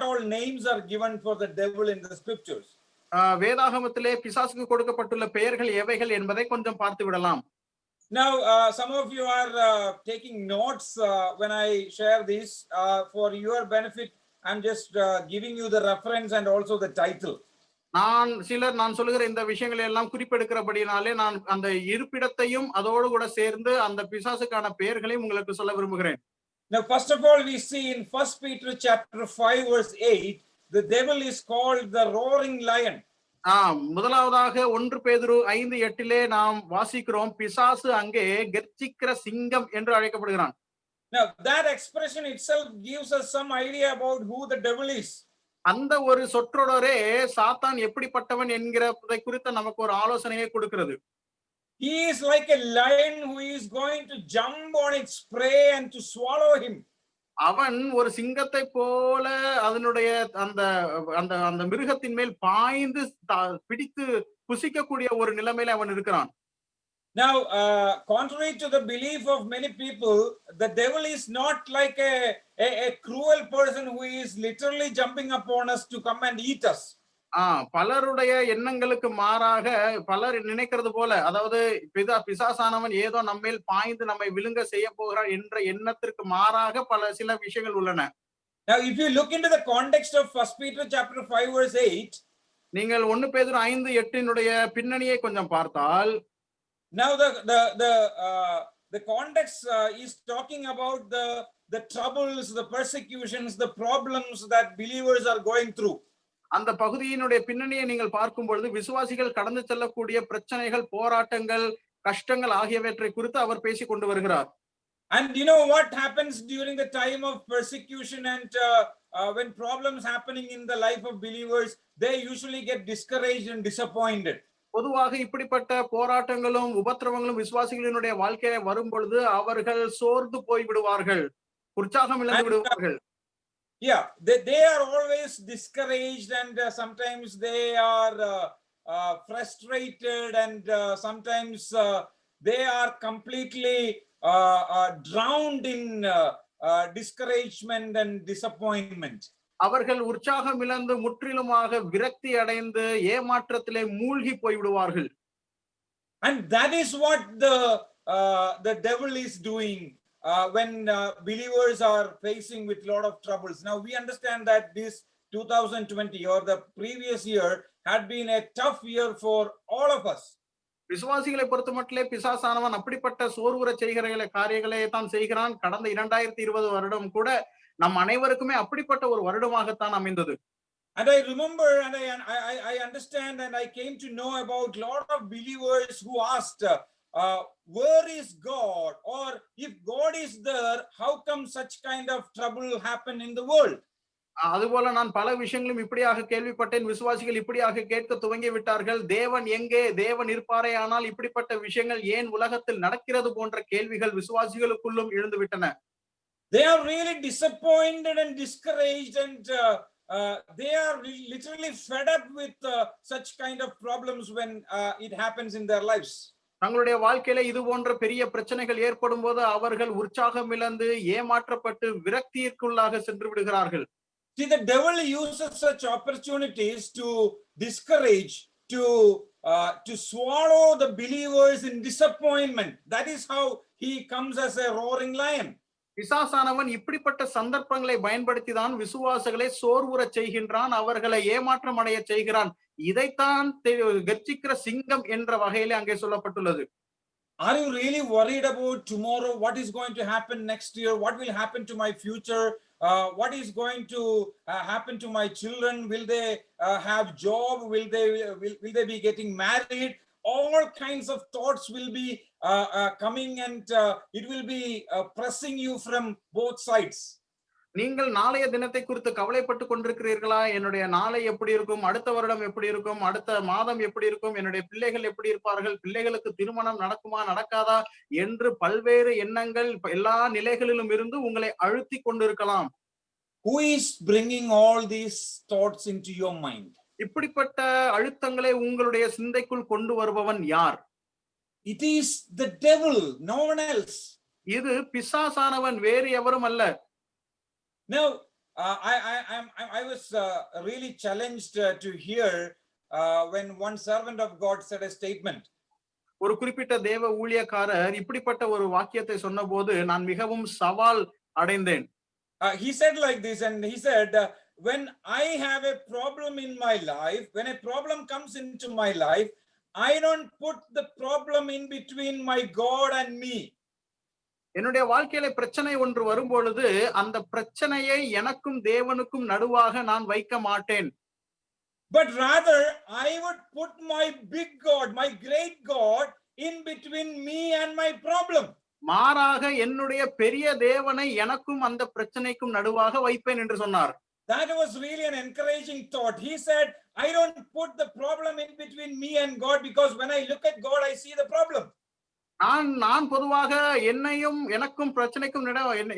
all names are given for the devil in the scriptures. வேதாகமத்திலே பிசாசுக்கு கொடுக்கப்பட்டுள்ள பெயர்கள் எவைகள் என்பதை கொஞ்சம் பார்த்து விடலாம். Now, some of you are taking notes when I share this. For your benefit, I'm just giving you the reference and also the title. நான் சொல்லுகிற இந்த விஷயங்களை எல்லாம் குறிப்பெடுக்கிறபடினாலே நான் அந்த இருப்பிடத்தையும் அதோடு கூட சேர்ந்து அந்த பிசாசுக்கான பெயர்களையும் உங்களுக்கு சொல்ல விரும்புகிறேன். Now, first of all, we see in 1 Peter chapter 5 verse 8, the devil is called the roaring lion. முதலாவதாக 1 பேதுரு 5:8 நாம் வாசிக்கிறோம், பிசாசு அங்கே கர்ஜிக்கிற சிங்கம் என்று அழைக்கப்படுகிறான். Now, that expression itself gives us some idea about who the devil is. அந்த ஒரு சொற்றொடரே சாத்தான் எப்படிப்பட்டவன் என்கிறதை குறித்து நமக்கு ஒரு ஆலோசனையை கொடுக்கிறது. He is like a lion who is going to jump on its prey and to swallow him. அவன் ஒரு சிங்கத்தை போல அதனுடைய அந்த அந்த அந்த மிருகத்தின் மேல் பாய்ந்து பிடித்து புசிக்கக்கூடிய ஒரு நிலைமையில அவன் இருக்கிறான். Now, contrary to the belief of many people, the devil is not like a cruel person who is literally jumping upon us to come and eat us. பலருடைய எண்ணங்களுக்கு மாறாக பலர் நினைக்கிறது போல, அதாவது பிசாசானவன் ஏதோ நம்மேல் பாய்ந்து நம்மை விழுங்க செய்ய போகிறான் என்ற எண்ணத்திற்கு மாறாக சில விஷயங்கள் உள்ளன. Now, if you look into the context of 1 Peter chapter 5 verse 8, நீங்கள் 1 பேதுரு 5:8 பின்னணியை கொஞ்சம் பார்த்தால், now the context is talking about the troubles, the persecutions, the problems that believers are going through. அந்த பகுதியினுடைய பின்னணியை நீங்கள் பார்க்கும் பொழுது விசுவாசிகள் கடந்து செல்லக்கூடிய பிரச்சனைகள், போராட்டங்கள், கஷ்டங்கள் ஆகியவற்றை குறித்து அவர் பேசிக் கொண்டு வருகிறார். And you know what happens during the time of persecution and when problems happening in the life of believers, they usually get discouraged and disappointed. பொதுவாக இப்படிப்பட்ட போராட்டங்களும் உபத்திரவங்களும் விசுவாசிகளினுடைய வாழ்க்கையில வரும் பொழுது அவர்கள் சோர்ந்து போய் விடுவார்கள், உற்சாகம் இழந்து விடுவார்கள். Yeah, they are always discouraged and sometimes they are frustrated and sometimes they are completely drowned in discouragement and disappointment. அவர்கள் உற்சாகம் இழந்து முற்றிலுமாக விரக்தி அடைந்து ஏமாற்றத்திலே மூழ்கி போய் விடுவார்கள். And that is what the devil is doing when believers are facing with lot of troubles. Now we understand that this 2020 or the previous year had been a tough year for all of us. விசுவாசிகளை பொறுத்த மட்டிலே பிசாசானவன் அப்படிப்பட்ட சோர்வுற செய்கிற காரியங்களை தான் செய்கிறான். கடந்த 2020 வருடம் கூட நம் அனைவருக்குமே அப்படிப்பட்ட ஒரு வருடமாகத்தான் அமைந்தது. And I remember and I understand and I came to know about lot of believers who asked, where is God? Or if God is there, how come such kind of trouble happen in the world? அதுபோல நான் பல விஷயங்களும் இப்படியாக கேள்விப்பட்டேன். விசுவாசிகள் இப்படியாக கேட்க துவங்கி விட்டார்கள். தேவன் எங்கே? தேவன் இருப்பாரே ஆனால் இப்படிப்பட்ட விஷயங்கள் ஏன் உலகத்தில் நடக்கிறது போன்ற கேள்விகள் விசுவாசிகளுக்குள்ளும் எழுந்து விட்டன. They are really disappointed and discouraged and they are literally fed up with such kind of problems when it happens in their lives. தங்களுடைய வாழ்க்கையில இது போன்ற பெரிய பிரச்சனைகள் ஏற்படும் போது அவர்கள் உற்சாகம் இழந்து ஏமாற்றப்பட்டு விரக்திக்குள்ளாக சென்று விடுகிறார்கள். See, the devil uses such opportunities to discourage, to swallow the believers in disappointment. That is how he comes as a roaring lion. பிசாசானவன் இப்படிப்பட்ட சந்தர்ப்பங்களை பயன்படுத்தி தான் விசுவாசிகளை சோர்வுற செய்கின்றான், அவர்களை ஏமாற்றம் அடைய செய்கிறான். இதைத்தான் கர்ஜிக்கிற சிங்கம் என்ற வகையிலே அங்கே சொல்லப்பட்டுள்ளது. Are you really worried about tomorrow? What is going to happen next year? What will happen to my future? What is going to happen to my children? Will they have job? Will they be getting married? All kinds of thoughts will be coming and it will be pressing you from both sides. நீங்கள் நாளைய தினத்தை குறித்து கவலைப்பட்டு கொண்டிருக்கிறீர்களா? என்னுடைய நாளை எப்படி இருக்கும், அடுத்த வருடம் எப்படி இருக்கும், அடுத்த மாதம் எப்படி இருக்கும், என்னுடைய பிள்ளைகள் எப்படி இருப்பார்கள், பிள்ளைகளுக்கு திருமணம் நடக்குமா நடக்காதா என்று பல்வேறு எண்ணங்கள் எல்லா நிலைகளிலும் இருந்து உங்களை அழுத்தி கொண்டிருக்கலாம். Who is bringing all these thoughts into your mind? இப்படிப்பட்ட அழுத்தங்களை உங்களுடைய சிந்தைக்குள் கொண்டு வருபவன் யார்? It is the devil, no one else. இது பிசாசானவன், வேறு எவரும் அல்ல. Now, I was really challenged to hear when one servant of God said a statement. ஒரு குறிப்பிட்ட தேவ ஊழியக்காரர் இப்படிப்பட்ட ஒரு வாக்கியத்தை சொன்னபோது நான் மிகவும் சவால் அடைந்தேன். He said like this, and he said, when I have a problem in my life, when a problem comes into my life, I don't put the problem in between my God and me. என்னுடைய வாழ்க்கையில பிரச்சனை ஒன்று வரும் பொழுது அந்த பிரச்சனையை எனக்கும் தேவனுக்கும் நடுவாக நான் வைக்க மாட்டேன். But rather I would put my big God, my great God in between me and my problem. மாறாக என்னுடைய பெரிய தேவனை எனக்கும் அந்த பிரச்சனைக்கும் நடுவாக வைப்பேன் என்று சொன்னார். That was really an encouraging thought. He said, I don't put the problem in between me and God because when I look at God, I see the problem. நான் பொதுவாக என்னையும் எனக்கும் பிரச்சனைக்கும்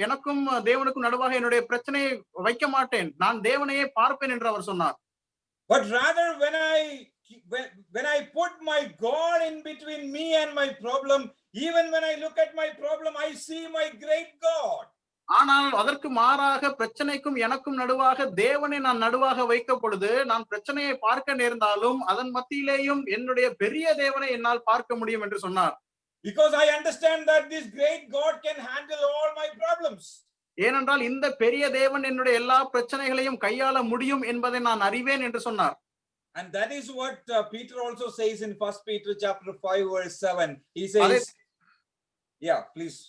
எனக்கும் தேவனுக்கும் நடுவாக என்னுடைய பிரச்சனையை வைக்க மாட்டேன், நான் தேவனையே பார்ப்பேன் என்று அவர் சொன்னார். But rather when I put my God in between me and my problem, even when I look at my problem, I see my great God. ஆனால் அதற்கு மாறாக பிரச்சனைக்கும் எனக்கும் நடுவாக தேவனை நான் நடுவாக வைக்க பொழுது நான் பிரச்சனையை பார்க்க நேர்ந்தாலும் அதன் மத்தியிலேயும் என்னுடைய பெரிய தேவனை என்னால் பார்க்க முடியும் என்று சொன்னார். Because I understand that this great God can handle all my problems. ஏனென்றால் இந்த பெரிய தேவன் என்னுடைய எல்லா பிரச்சனைகளையும் கையாள முடியும் என்பதை நான் அறிவேன் என்று சொன்னார். And that is what Peter also says in 1 Peter chapter 5 verse 7. He says, yeah, please.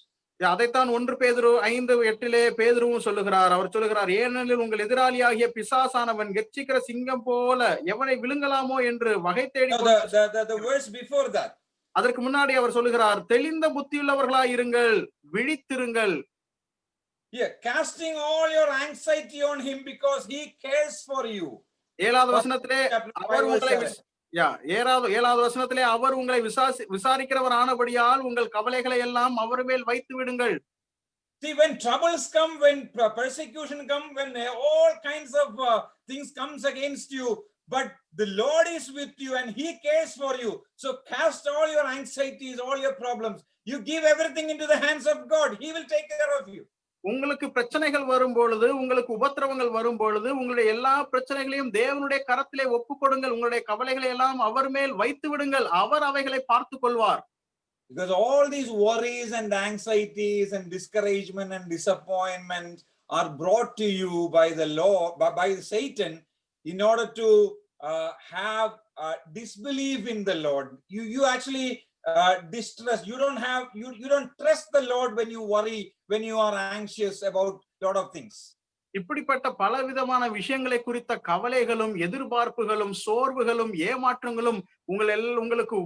அதைத்தான் 1 பேதுரு 5:8 பேதுருவும் சொல்லுகிறார். அவர் சொல்லுகிறார், ஏனெனில் உங்கள் எதிராளியாகிய பிசாசானவன் கெர்ச்சிக்கிற சிங்கம் போல எவனை விழுங்கலாமோ என்று வகை தேடி No, the verse before that. அதற்கு முன்னாடி அவர் சொல்லுகிறார், தெளிந்த புத்தியுள்ளவர்களாய் இருங்கள், விழித்திருங்கள். Yeah, casting all your anxiety on him because he cares for you. 7வது வசனத்திலே Chapter 5, அவர் verse உங்களை 7. 7வது வசனத்திலே அவர் உங்களை விசாரிக்கிறவர் ஆனபடியால் உங்கள் கவலைகளை எல்லாம் அவர் மேல் வைத்து விடுங்கள். See, when troubles come, when persecution come, when all kinds of things comes against you, but the Lord is with you and he cares for you. So cast all your anxieties, all your problems. You give everything into the hands of God. He will take care of you. உங்களுக்கு பிரச்சனைகள் வரும் பொழுது, உங்களுக்கு உபத்திரவங்கள் வரும் பொழுது, உங்களுடைய எல்லா பிரச்சனைகளையும் தேவனுடைய கரத்திலே ஒப்புக் கொடுங்கள். உங்களுடைய கவலைகளை எல்லாம் அவர் மேல் வைத்து விடுங்கள். அவர் அவைகளை பார்த்துக் கொள்வார். Because all these worries and anxieties and discouragement and disappointment are brought to you by the Lord, by Satan, in order to have disbelief in the Lord. You actually distrust. You don't trust the Lord when you worry, when you are anxious about a lot of things. இப்படிப்பட்ட பலவிதமான விஷயங்களை குறித்த கவலைகளும், எதிர்பார்ப்புகளும், சோர்வுகளும், ஏமாற்றங்களும் உங்களுக்கு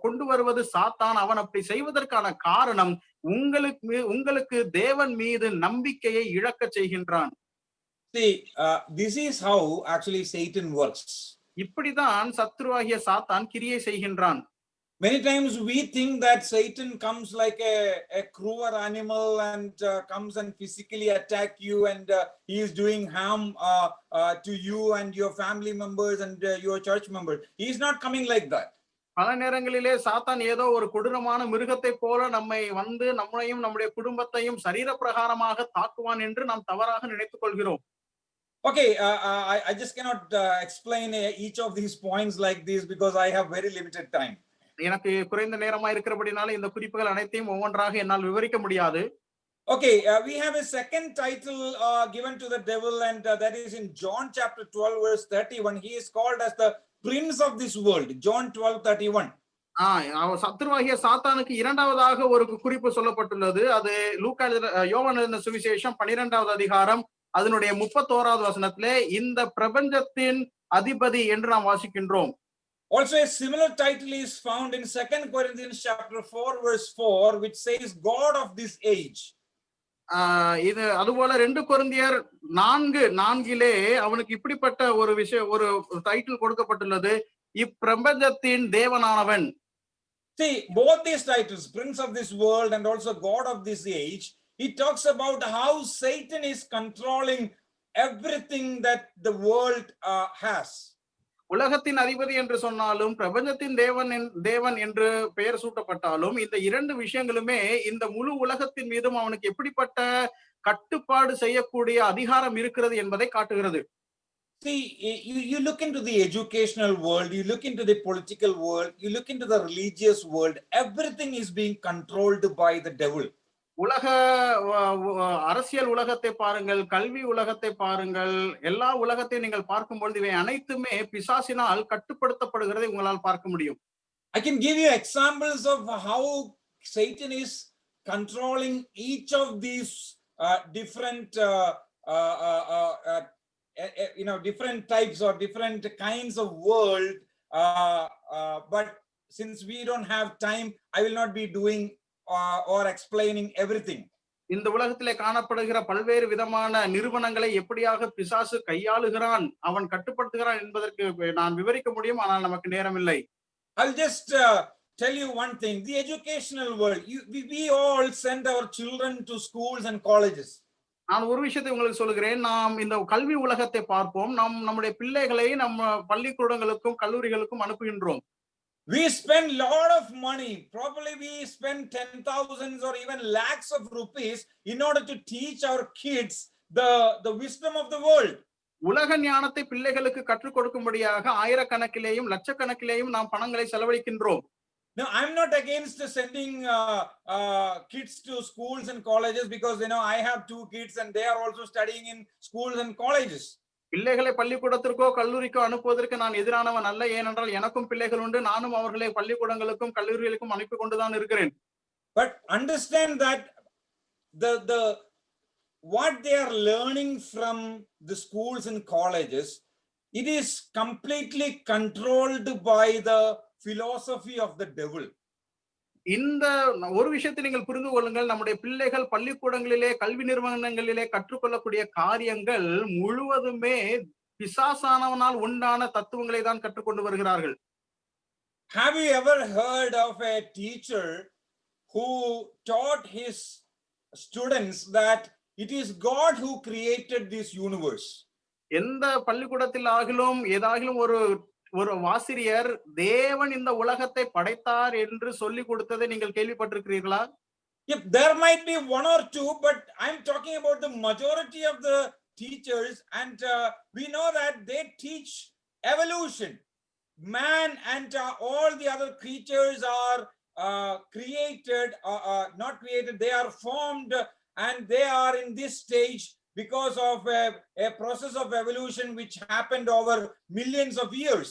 கொண்டு வருவது சாத்தான். அவன் அப்படி செய்வதற்கான காரணம் உங்களுக்கு தேவன் மீது நம்பிக்கையை இழக்க செய்கின்றான். See, this is how actually Satan works. இப்படிதான் சத்ருவாகிய சாத்தான் கிரியை செய்கின்றான். Many times we think that Satan comes like a cruel animal and comes and physically attack you, and he is doing harm to you and your family members and your church members. He is not coming like that. பல நேரங்களிலே சாத்தான் ஏதோ ஒரு கொடூரமான மிருகத்தை போல நம்மையும் நம்முடைய குடும்பத்தையும் சரீர பிரகாரமாக தாக்குவான் என்று நாம் தவறாக நினைத்துக் கொள்கிறோம். Okay, I just cannot explain each of these points like this because I have very limited time. எனக்கு குறைந்த நேரமா இருக்கிறபடினால இந்த குறிப்புகள் அனைத்தையும் ஒவ்வொன்றாக என்னால் விவரிக்க முடியாது. Okay, we have a second title given to the devil, and that is in John chapter 12 verse 31. He is called as the prince of this world. John 12:31. சத்துருவாகிய சாத்தானுக்கு இரண்டாவதாக ஒரு குறிப்பு சொல்லப்பட்டுள்ளது. அது யோவான் எழுதின சுவிசேஷம் 12வது அதிகாரம் அதனுடைய 31வது வசனத்திலே இந்த பிரபஞ்சத்தின் அதிபதி என்று நாம் வாசிக்கின்றோம். Also a similar title is found in 2 Corinthians chapter 4 verse 4, which says God of this age. இது அதுபோல 2 கொரிந்தியர் 4:4 அவனுக்கு இப்படிப்பட்ட ஒரு டைட்டில் கொடுக்கப்பட்டுள்ளது, இப்பிரபஞ்சத்தின் தேவனானவன். See, both these titles, Prince of this world and also God of this age, he talks about how Satan is controlling everything that the world has. உலகத்தின் அதிபதி என்று சொன்னாலும், பிரபஞ்சத்தின் தேவன் என்று பெயர் சூட்டப்பட்டாலும், இந்த இரண்டு விஷயங்களுமே இந்த முழு உலகத்தின் மீதும் அவனுக்கு எப்படிப்பட்ட கட்டுப்பாடு செய்யக்கூடிய அதிகாரம் இருக்கிறது என்பதை காட்டுகிறது. See, you look into the educational world, you look into the political world, you look into the religious world, everything is being controlled by the devil. உலக அரசியல் உலகத்தை பாருங்கள், கல்வி உலகத்தை பாருங்கள், எல்லா உலகத்தையும் நீங்கள் பார்க்கும் பொழுது இவை அனைத்துமே பிசாசினால் கட்டுப்படுத்தப்படுகிறதை உங்களால் பார்க்க முடியும். I can give you examples of how Satan is controlling each of these different different types or different kinds of world, but since we don't have time, I will not be doing or explaining everything. இந்த உலகத்திலே காணப்படுகிற பல்வேறு விதமான நிறுவனங்களை எப்படியாக பிசாசு கையாளுகிறான், அவன் கட்டுப்படுத்துகிறான் என்பதற்கு நான் விவரிக்க முடியும், ஆனால் நமக்கு நேரம் இல்லை. I'll just tell you one thing. The educational world, we all send our children to schools and colleges. நான் ஒரு விஷயத்தை உங்களுக்கு சொல்கிறேன். நாம் இந்த கல்வி உலகத்தை பார்ப்போம். நம்முடைய பிள்ளைகளை நம்ம பள்ளிக்கூடங்களுக்கும் கல்லூரிகளுக்கும் அனுப்புகின்றோம். We spend lot of money. Probably we spend 10,000s or even lakhs of rupees in order to teach our kids the wisdom of the world. உலக ஞானத்தை பிள்ளைகளுக்கு கற்றுக் கொடுக்கும்படியாக ஆயிரக்கணக்கிலேயும் லட்சக்கணக்கிலேயும் நாம் பணங்களை செலவழிக்கின்றோம். Now, I'm not against sending kids to schools and colleges because I have 2 kids and they are also studying in schools and colleges. பிள்ளைகளை பள்ளிக்கூடத்திற்கோ கல்லூரிக்கோ அனுப்புவதற்கு நான் எதிரானவன் அல்ல. ஏனென்றால் எனக்கும் பிள்ளைகள் உண்டு. நானும் அவர்களை பள்ளிக்கூடங்களுக்கும் கல்லூரிகளுக்கும் அனுப்பி கொண்டுதான் இருக்கிறேன். but understand that the what they are learning from the schools and colleges, it is completely controlled by the philosophy of the devil. இந்த ஒரு விஷயத்தை நீங்கள் புரிந்து கொள்ளுங்கள். நம்முடைய பிள்ளைகள் பள்ளிக்கூடங்களிலே, கல்வி நிறுவனங்களிலே கற்றுக்கொள்ளக்கூடிய காரியங்கள் முழுவதுமே பிசாசானவனால் உண்டான தத்துவங்களை தான் கற்றுக்கொண்டு வருகிறார்கள். Have you ever heard of a teacher who taught his students that it is God who created this universe? எந்த பள்ளிக்கூடத்தில் ஆகிலும் ஏதாகிலும் ஒரு ஆசிரியர் தேவன் இந்த உலகத்தை படைத்தார் என்று சொல்லி கொடுத்ததை நீங்கள் கேள்விப்பட்டிருக்கிறீர்களா? If there might be one or two, but I'm talking about the majority of the teachers, and we know that they teach evolution. Man and all the other creatures are created, not created, they are formed, and they are in this stage because of a process of evolution which happened over millions of years.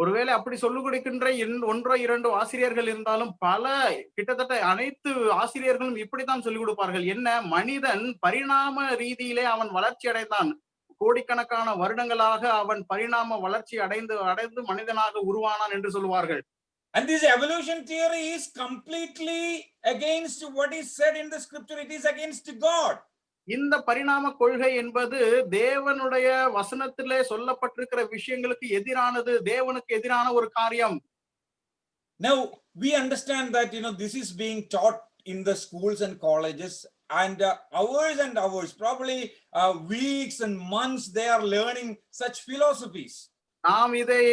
ஒருவேளை அப்படி சொல்லிக் கொடுக்கின்ற ஒன்றோ இரண்டு ஆசிரியர்கள் இருந்தாலும் பல கிட்டத்தட்ட அனைத்து ஆசிரியர்களும் இப்படித்தான் சொல்லிக் கொடுப்பார்கள். என்ன, மனிதன் பரிணாம ரீதியிலே அவன் வளர்ச்சி அடைந்தான். கோடிக்கணக்கான வருடங்களாக அவன் பரிணாம வளர்ச்சி அடைந்து மனிதனாக உருவானான் என்று சொல்லுவார்கள். And this evolution theory is completely against what is said in the scripture. It is against God. இந்த பரிணாம கொள்கை என்பது தேவனுடைய வசனத்திலே சொல்லப்பட்டிருக்கிற விஷயங்களுக்கு எதிரானது, தேவனுக்கு எதிரான ஒரு காரியம். Now we understand that this is being taught in the schools and colleges, and hours, probably weeks and months, they are learning such philosophies. நாம் இதை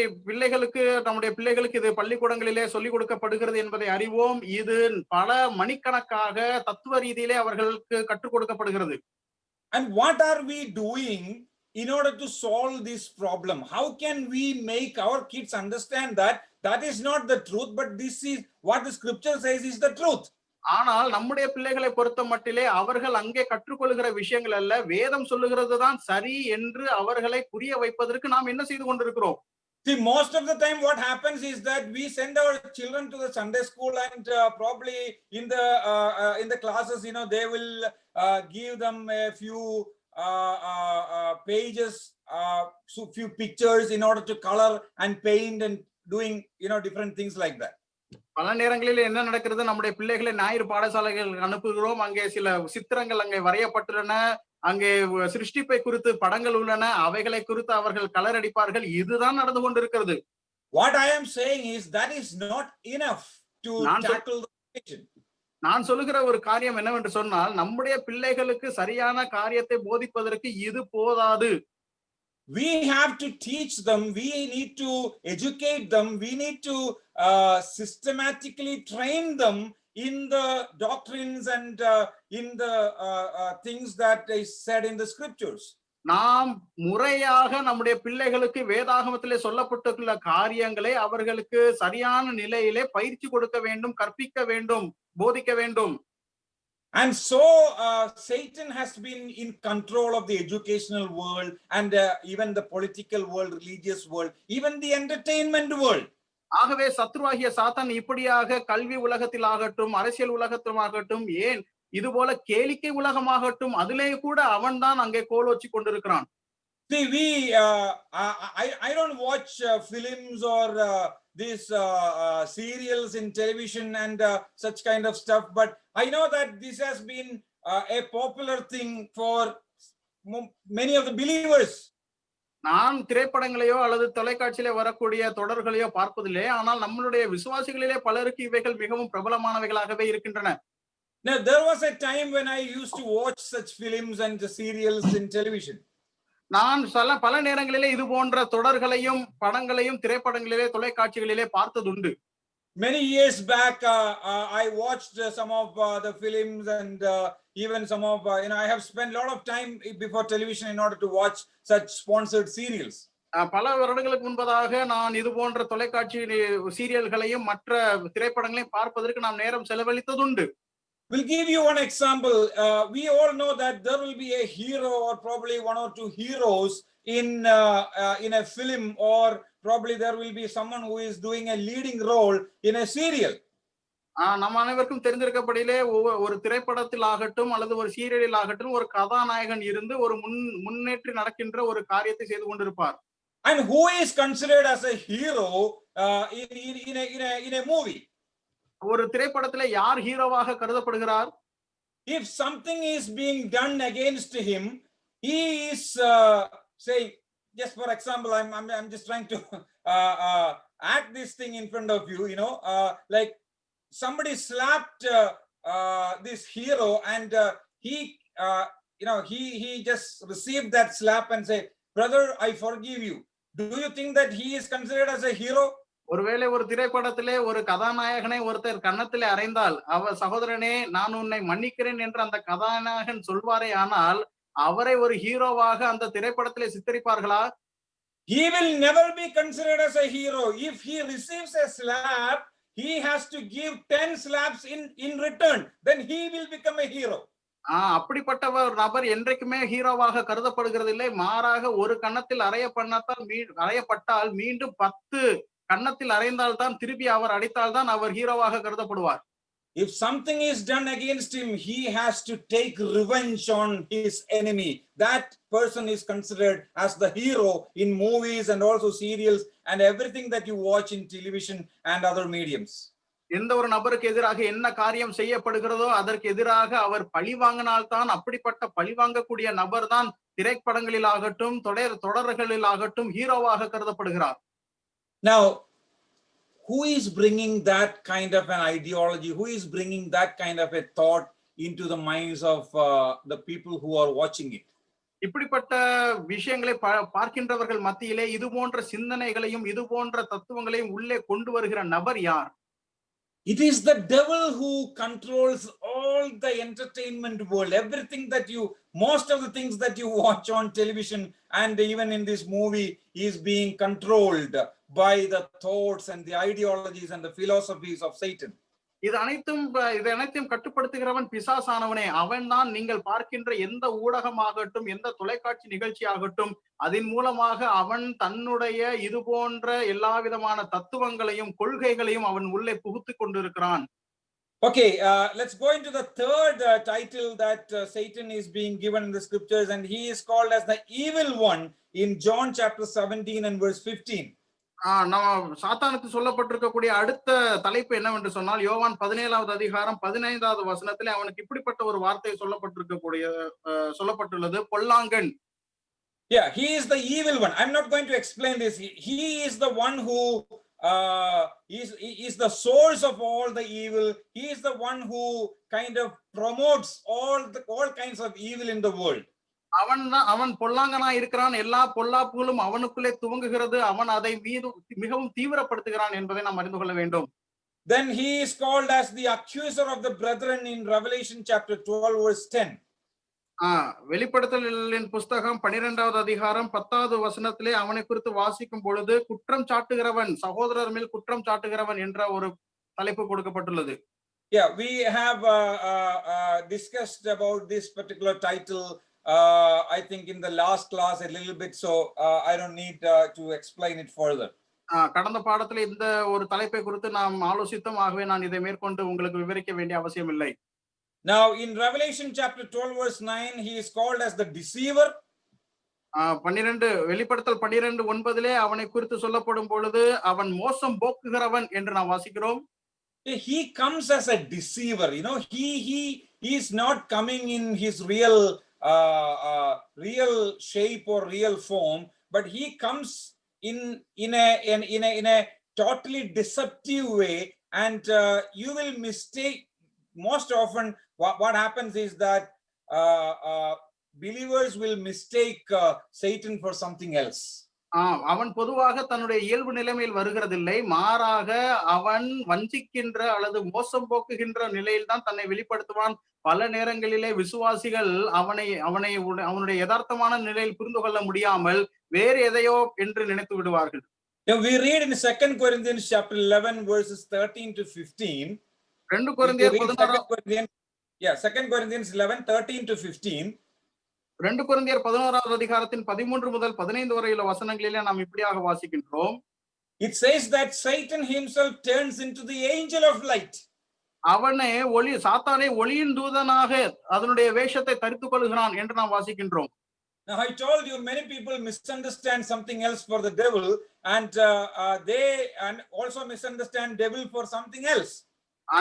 நம்முடைய பிள்ளைகளுக்கு இது பள்ளிக்கூடங்களிலே சொல்லிக் கொடுக்கப்படுகிறது என்பதை அறிவோம். இது பல மணிக்கணக்காக தத்துவ ரீதியிலே அவர்களுக்கு கற்றுக் கொடுக்கப்படுகிறது. And what are we doing in order to solve this problem? How can we make our kids understand that that is not the truth, but this is what the scripture says is the truth? ஆனால் நம்முடைய பிள்ளைகளை பொறுத்த மட்டிலே அவர்கள் அங்கே கற்றுக்கொள்கிற விஷயங்கள் அல்ல, வேதம் சொல்லுகிறது தான் சரி என்று அவர்களை புரிய வைப்பதற்கு நாம் என்ன செய்து கொண்டிருக்கிறோம்? See, most of the time what happens is that we send our children to the Sunday school, and probably in the classes, they will give them a few pages, few pictures in order to color and paint and doing different things like that. பல நேரங்களில் என்ன நடக்கிறது, நம்முடைய பிள்ளைகளை ஞாயிறு பாடசாலைகள் அனுப்புகிறோம். அங்கே சில சித்திரங்கள் அங்கே வரையப்பட்டுள்ளன, அங்கே சிருஷ்டிப்பை குறித்து படங்கள் உள்ளன, அவைகளை குறித்து அவர்கள் கலர் அடிப்பார்கள். இதுதான் நடந்து கொண்டிருக்கிறது. What I am saying is that is not enough to tackle the situation. நான் சொல்லுகிற ஒரு காரியம் என்னவென்று சொன்னால், நம்முடைய பிள்ளைகளுக்கு சரியான காரியத்தை போதிப்பதற்கு இது போதாது. We have to teach them, we need to educate them, we need to systematically train them in the doctrines and in the things that is said in the scriptures. நாம் முறையாக நம்முடைய பிள்ளைகளுக்கு வேதாகமத்திலே சொல்லப்பட்டுள்ள காரியங்களை அவர்களுக்கு சரியான நிலையிலே பயிற்சி கொடுக்க வேண்டும், கற்பிக்க வேண்டும், போதிக்க வேண்டும். And so Satan has been in control of the educational world, and even the political world, religious world, even the entertainment world. ஆகவே சத்ருவாகிய சாத்தான் இப்படியாக கல்வி உலகத்தில் ஆகட்டும், அரசியல் உலகத்திலும் ஆகட்டும், ஏன் இதுபோல கேளிக்கை உலகமாகட்டும், அதிலே கூட அவன் தான் அங்கே கோல் வச்சு கொண்டிருக்கிறான். See, I don't watch films or these serials in television and such kind of stuff, but I know that this has been a popular thing for many of the believers. நான் திரைப்படங்களையோ அல்லது தொலைக்காட்சியிலே வரக்கூடிய தொடர்களையோ பார்ப்பதில்லை, ஆனால் நம்மளுடைய விசுவாசிகளிலே பலருக்கு இவைகள் மிகவும் பிரபலமானவைகளாகவே இருக்கின்றன. Now there was a time when I used to watch such films and serials in television. நான் பல நேரங்களிலே இது போன்ற தொடர்களையும் படங்களையும் திரைப்படங்களிலே தொலைக்காட்சிகளிலே பார்த்ததுண்டு. Many years back, I watched some of the films, and even some of I have spent a lot of time before television in order to watch such sponsored serials. பல வருடங்களுக்கு முன்பதாக நான் இது போன்ற தொலைக்காட்சி சீரியல்களையும் மற்ற திரைப்படங்களையும் பார்ப்பதற்கு நாம் நேரம் செலவழித்ததுண்டு. We'll give you one example. We all know that there will be a hero or probably one or two heroes in a film, or probably there will be someone who is doing a leading role in a serial. நம்ம அனைவருக்கும் தெரிந்திருக்கபடியிலே ஒரு திரைப்படத்தில் ஆகட்டும் அல்லது ஒரு சீரியலில் ஆகட்டும் ஒரு கதாநாயகன் இருந்து ஒரு முன்னேற்றி நடக்கின்ற ஒரு காரியத்தை செய்து கொண்டிருப்பார். And who is considered as a hero in a movie? ஒரு திரைப்படத்திலே யார் ஹீரோவாக கருதப்படுகிறார்? If something is being done against him, he is saying, just for example, I'm just trying to act this thing in front of you, like somebody slapped this hero, and he just received that slap and said, brother, I forgive you. Do you think that he is considered as a hero? ஒருவேளை ஒரு திரைப்படத்திலே ஒரு கதாநாயகனை ஒருத்தர் கன்னத்திலே அறைந்தால் அவர் சகோதரனே நான் உன்னை மன்னிக்கிறேன் என்று அந்த கதாநாயகன் சொல்வாரே ஆனால் அவரை ஒரு ஹீரோவாக அந்த திரைப்படத்திலே சித்தரிப்பார்களா? He will never be considered as a hero. If he receives a slap, he has to give 10 slaps in return. Then he will become a hero. அப்படிப்பட்ட ஒரு நபர் என்றைக்குமே ஹீரோவாக கருதப்படுகிறது இல்லை. மாறாக ஒரு கன்னத்தில் அறையப்பட்டால் மீண்டும் 10 கன்னத்தில் அறைந்தால் தான் திருப்பி அவர் அடித்தால் தான் அவர் ஹீரோவாக கருதப்படுவார். If something is done against him, he has to take revenge on his enemy. That person is considered as the hero in movies and also serials and everything that you watch in television and other mediums. எந்த ஒரு நபருக்கு எதிராக என்ன காரியம் செய்யப்படுகிறதோ அதற்கு எதிராக அவர் பழி வாங்கினால்தான் அப்படிப்பட்ட பழி வாங்கக்கூடிய நபர் தான் திரைப்படங்களில் ஆகட்டும் தொடர்களில் ஆகட்டும் ஹீரோவாக கருதப்படுகிறார். Now, who is bringing that kind of an ideology? Who is bringing that kind of a thought into the minds of the people who are watching it? இப்படிப்பட்ட விஷயங்களை பார்க்கின்றவர்கள் மத்தியிலே இது போன்ற சிந்தனைகளையும் இது போன்ற தத்துவங்களையும் உள்ளே கொண்டு வருகிற நபர் யார்? It is the devil who controls all the entertainment world. Everything that most of the things that you watch on television and even in this movie is being controlled by the thoughts and the ideologies and the philosophies of Satan. இது அனைத்தையும் கட்டுப்படுத்துகிறவன் பிசாசானவனே. அவன் தான் நீங்கள் பார்க்கின்ற எந்த ஊடகமாகட்டும் எந்த தொலைக்காட்சி நிகழ்ச்சி ஆகட்டும் அதன் மூலமாக அவன் தன்னுடைய இது போன்ற எல்லா விதமான தத்துவங்களையும் கொள்கைகளையும் அவன் உள்ளே புகுத்திக் கொண்டிருக்கிறான். Okay, let's go into the third title that Satan is being given in the scriptures, and he is called as the evil one in John chapter 17 and verse 15. சாத்தானுக்கு சொல்லப்பட்டிருக்கக்கூடிய அடுத்த தலைப்பு என்னவென்று சொன்னால் யோவான் 17வது அதிகாரம் 15வது வசனத்திலே அவனுக்கு இப்படிப்பட்ட ஒரு வார்த்தை சொல்லப்பட்டுள்ளது, பொல்லாங்கன். Yeah, he is the evil one. I'm not going to explain this. He is the one who is the source of all the evil. He is the one who kind of promotes all kinds of evil in the world. அவன் பொல்லாங்கனா இருக்கிறான். எல்லா பொல்லாப்புகளும் அவனுக்குள்ளே துவங்குகிறது. அவன் அதை மிகவும் தீவிரப்படுத்துகிறான் என்பதை நாம் அறிந்து கொள்ள வேண்டும். Then he is called as the accuser of the brethren in Revelation chapter 12 verse 10. வெளிப்படுத்தலின் புஸ்தகம் 12வது அதிகாரம் 10வது வசனத்திலே அவனை குறித்து வாசிக்கும் பொழுது குற்றம் சாட்டுகிறவன், சகோதரர் மேல் குற்றம் சாட்டுகிறவன் என்ற ஒரு தலைப்பு கொடுக்கப்பட்டுள்ளது. Yeah, we have discussed about this particular title I think in the last class a little bit, so I don't need to explain it further. கடந்த பாடத்துல இந்த ஒரு தலைப்பை குறித்து நாம் ஆலோசித்தோம். ஆகவே நான் இதை மேற்கொண்டு உங்களுக்கு விவரிக்க வேண்டிய அவசியம் இல்லை. Now in Revelation chapter 12 verse 9 he is called as the deceiver. வெளிப்படுத்தல் 12:9 அவனை குறித்து சொல்லப்படும் பொழுது அவன் மோசம் போக்குகிறவன் என்று நாம் வாசிக்கிறோம். He comes as a deceiver, he is not coming in his real shape or real form, but he comes in a totally deceptive way, and you will mistake. Most often what happens is that believers will mistake Satan for something else. அவன் பொதுவாக தன்னுடைய இயல்பு நிலைமையில் வருகிறதில்லை. மாறாக அவன் வஞ்சிக்கின்ற அல்லது மோசம் போக்குகின்ற நிலையில் தான் தன்னை வெளிப்படுத்துவான். பல நேரங்களிலே விசுவாசிகள் அவனுடைய யதார்த்தமான நிலையில் புரிந்து கொள்ள முடியாமல் வேறு எதையோ என்று நினைத்து விடுவார்கள். We read in 2 Corinthians chapter 11 verses 13 to 15. 2 கொரிந்தியர் 11:13 to 15. 2 கொரிந்தியர் 11வது அதிகாரத்தின் 13 முதல் 15 வரையுள்ள வசனங்களிலே நாம் இப்படியாக வாசிக்கின்றோம். It says that Satan himself turns into the angel of light. அவனே சாத்தானே ஒளியின் தூதனாக அதனுடைய வேஷத்தை தரித்துக் கொள்கிறான் என்று நாம் வாசிக்கின்றோம். Now I told you many people misunderstand something else for the devil, and they and also misunderstand devil for something else.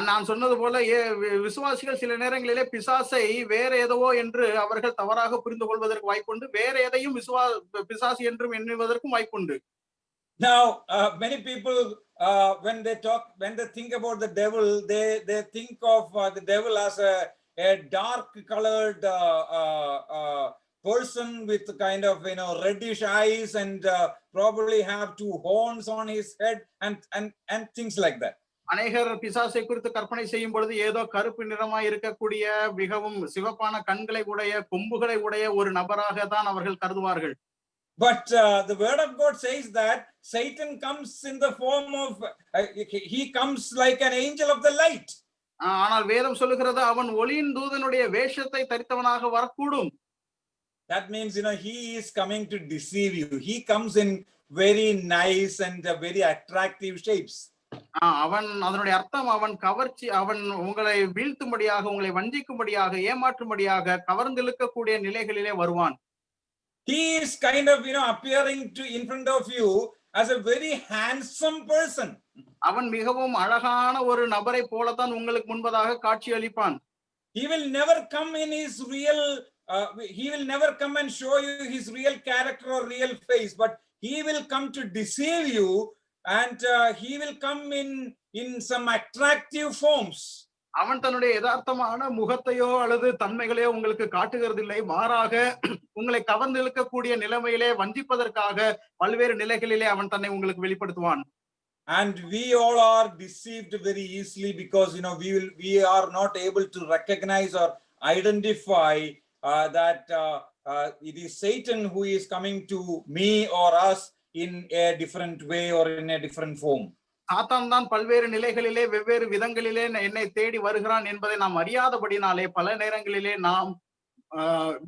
நான் சொன்னது போல விசுவாசிகள் சில நேரங்களிலே பிசாசை வேற ஏதோ என்று அவர்கள் தவறாக புரிந்து கொள்வதற்கு வாய்ப்புண்டு, வேற எதையும் பிசாசு என்றும் எண்ணுவதற்கும் வாய்ப்புண்டு. Now many people when they think about the devil, they think of the devil as a dark colored person with kind of reddish eyes and probably have two horns on his head and things like that. அநேகர் பிசாசை குறித்து கற்பனை செய்யும் பொழுது ஏதோ கருப்பு நிறமாய் இருக்கக்கூடிய மிகவும் சிவப்பான கண்களை உடைய கொம்புகளை உடைய ஒரு நபராக தான் அவர்கள் கருதுவார்கள். But the word of God says that Satan comes in the form of he comes like an angel of the light. ஆனால் வேதம் சொல்லுகிறது அவன் ஒளியின் தூதனுடைய வேஷத்தை தரித்தவனாக வரக்கூடும். That means he is coming to deceive you. He comes in very nice and very attractive shapes. அவன் அதனுடைய அர்த்தம் அவன் கவர்ச்சி, அவன் உங்களை வீழ்த்தும்படியாக, உங்களை வஞ்சிக்கும்படியாக, ஏமாற்றும்படியாக கவர்ந்திழுக்கக்கூடிய நிலைகளிலே வருவான். He is kind of appearing in front of you as a very handsome person. அவன் மிகவும் அழகான ஒரு நபரை போலத்தான் உங்களுக்கு முன்பதாக காட்சி அளிப்பான். He will never come in his real he will never come and show you his real character or real face, but he will come to deceive you, and he will come in some attractive forms. அவன் தன்னுடைய யதார்த்தமான முகத்தையோ அல்லது தன்மைகளையோ உங்களுக்கு காட்டுகிறதில்லை, மாறாக உங்களை கவர்ந்து இழுக்கக்கூடிய நிலைமையிலே வஞ்சிப்பதற்காக பல்வேறு நிலைகளிலே அவன் தன்னை உங்களுக்கு வெளிப்படுத்துவான். And we all are deceived very easily because we are not able to recognize or identify that it is Satan who is coming to me or us in a different way or in a different form. சாத்தான் தான் பல்வேறு நிலைகளிலே வெவ்வேறு விதங்களிலே என்னை தேடி வருகிறான் என்பதை நாம் அறியாதபடினாலே பல நேரங்களிலே நாம்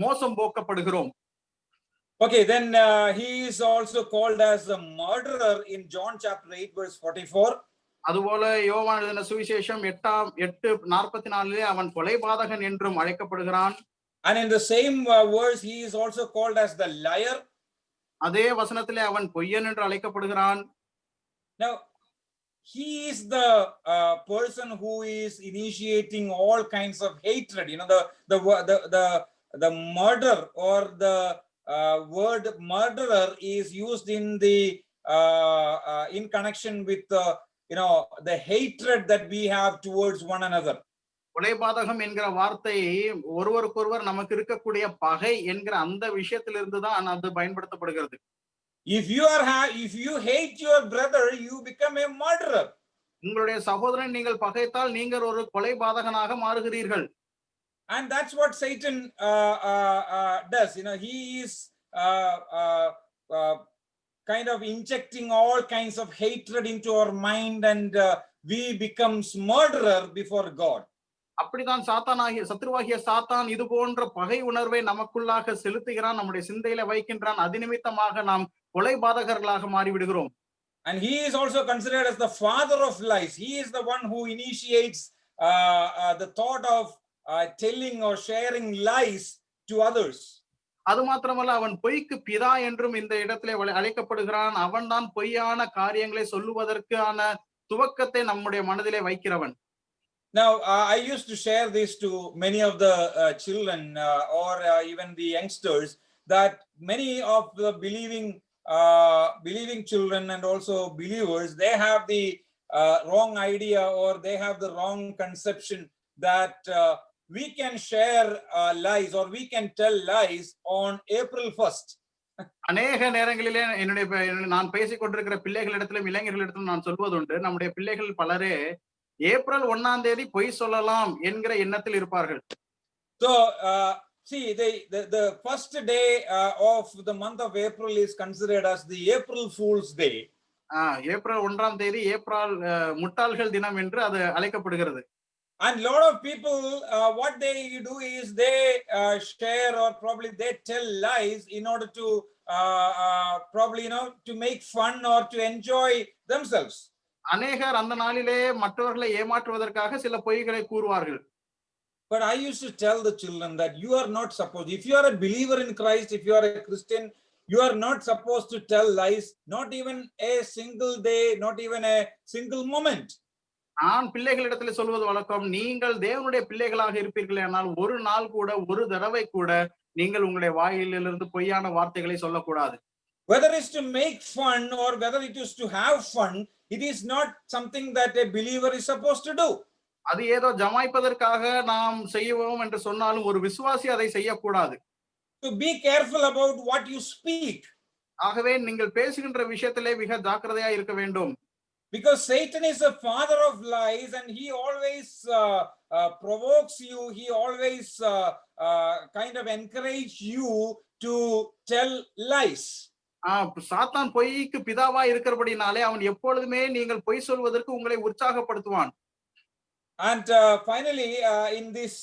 மோசம் போக்கப்படுகிறோம். Okay, then he is also called as a murderer in John chapter 8 verse 44. அதுபோல யோவான் எழுதின சுவிசேஷம் 8:44 அவன் கொலைபாதகன் என்றும் அழைக்கப்படுகிறான். And in the same verse he is also called as the liar. அதே வசனத்திலே அவன் பொய்யன் என்று அழைக்கப்படுகிறான். Now he is the person who is initiating all kinds of hatred. The murder or the word murderer is used in connection with the hatred that we have towards one another. கொலைபாதகம் என்கிற வார்த்தை ஒருவருக்கொருவர் நமக்கு இருக்கக்கூடிய பகை என்கிற அந்த விஷயத்திலிருந்து தான் அது பயன்படுத்தப்படுகிறது. If you hate your brother, you become a murderer. உங்களுடைய சகோதரனை நீங்கள் பகைத்தால் நீங்கள் ஒரு கொலைபாதகனாக மாறுகிறீர்கள். And that's what Satan does. He is kind of injecting all kinds of hatred into our mind, and we becomes murderer before God. அப்படிதான் சத்ருவாகிய சாத்தான் இது போன்ற பகை உணர்வை நமக்குள்ளாக செலுத்துகிறான், நம்முடைய சிந்தையில வைக்கின்றான். அது நிமித்தமாக நாம் கொலைபாதகர்களாக மாறிவிடுகிறோம். And he is also considered as the father of lies. He is the one who initiates the thought of telling or sharing lies to others. அது மாத்திரமல்ல அவன் பொய்க்கு பிதா என்றும் இந்த இடத்திலே அழைக்கப்படுகிறான். அவன் தான் பொய்யான காரியங்களை சொல்லுவதற்கான துவக்கத்தை நம்முடைய மனதிலே வைக்கிறவன். Now I used to share this to many of the children or even the youngsters, that many of the believing children and also believers, they have the wrong idea or they have the wrong conception that we can share lies or we can tell lies on April 1st. அநேக நேரங்களிலே நான் பேசிக் கொண்டிருக்கிற பிள்ளைகளிடத்திலும் இளைஞர்களிடத்திலும் நான் சொல்வதுண்டு, நம்முடைய பிள்ளைகள் பலரே April 1ஆம் தேதி பொய் சொல்லலாம் என்கிற எண்ணத்தில் இருப்பார்கள். So see, the first day of the month of April is considered as the April Fool's Day. April 1ஆம் தேதி ஏப்ரல் முட்டாள்கள் தினம் என்று அது அழைக்கப்படுகிறது. And lot of people what they do is they share or probably they tell lies in order to probably to make fun or to enjoy themselves. அநேகர் அந்த நாளிலே மற்றவர்களை ஏமாற்றுவதற்காக சில பொய்களை கூறுவார்கள். But I used to tell the children that you are not supposed, if you are a believer in Christ, if you are a Christian, you are not supposed to tell lies, not even a single day, not even a single moment. நான் பிள்ளைகளிடத்தில் சொல்வது வழக்கம், நீங்கள் தேவனுடைய பிள்ளைகளாக இருப்பீர்கள் ஆனால் ஒரு நாள் கூட, ஒரு தடவை கூட நீங்கள் உங்களுடைய வாயிலிருந்து பொய்யான வார்த்தைகளை சொல்லக்கூடாது. Whether it's to make fun or whether it is to have fun, it is not something that a believer is supposed to do. அது ஏதோ ஜமாய்ப்பதற்காக நாம் செய்வோம் என்று சொன்னாலும் ஒரு விசுவாசி அதை செய்யக்கூடாது. So be careful about what you speak. ஆகவே நீங்கள் பேசுகின்ற விஷயத்திலே மிக ஜாக்கிரதையா இருக்க வேண்டும். Because Satan is a father of lies and he always provokes you. He always kind of encourages you to tell lies. சாத்தான் பொய்க்கு பிதாவா இருக்கிறபடினாலே அவன் எப்பொழுதுமே நீங்கள் பொய் சொல்வதற்கு உங்களை உற்சாகப்படுத்துவான். And finally, in this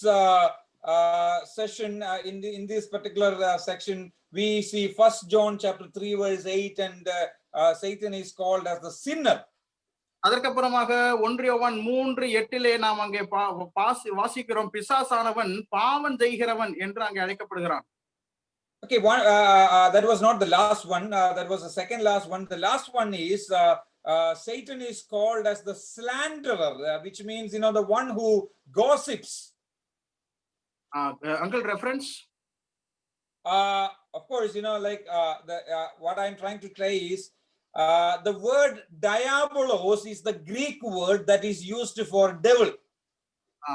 session, in this particular section, we see 1 John chapter 3 verse 8, and Satan is called as the sinner. அதற்கப்புறமாக 1 யோவான் 3:8 நாம் அங்கே வாசிக்கிறோம், பிசாசானவன் பாவம் செய்கிறவன் என்று அங்கே அழைக்கப்படுகிறான். Okay, that was not the last one. That was the second last one. The last one is Satan is called as the slanderer, which means, the one who gossips. Uncle, reference? Of course, what I'm trying to try is the word diabolos is the Greek word that is used for devil.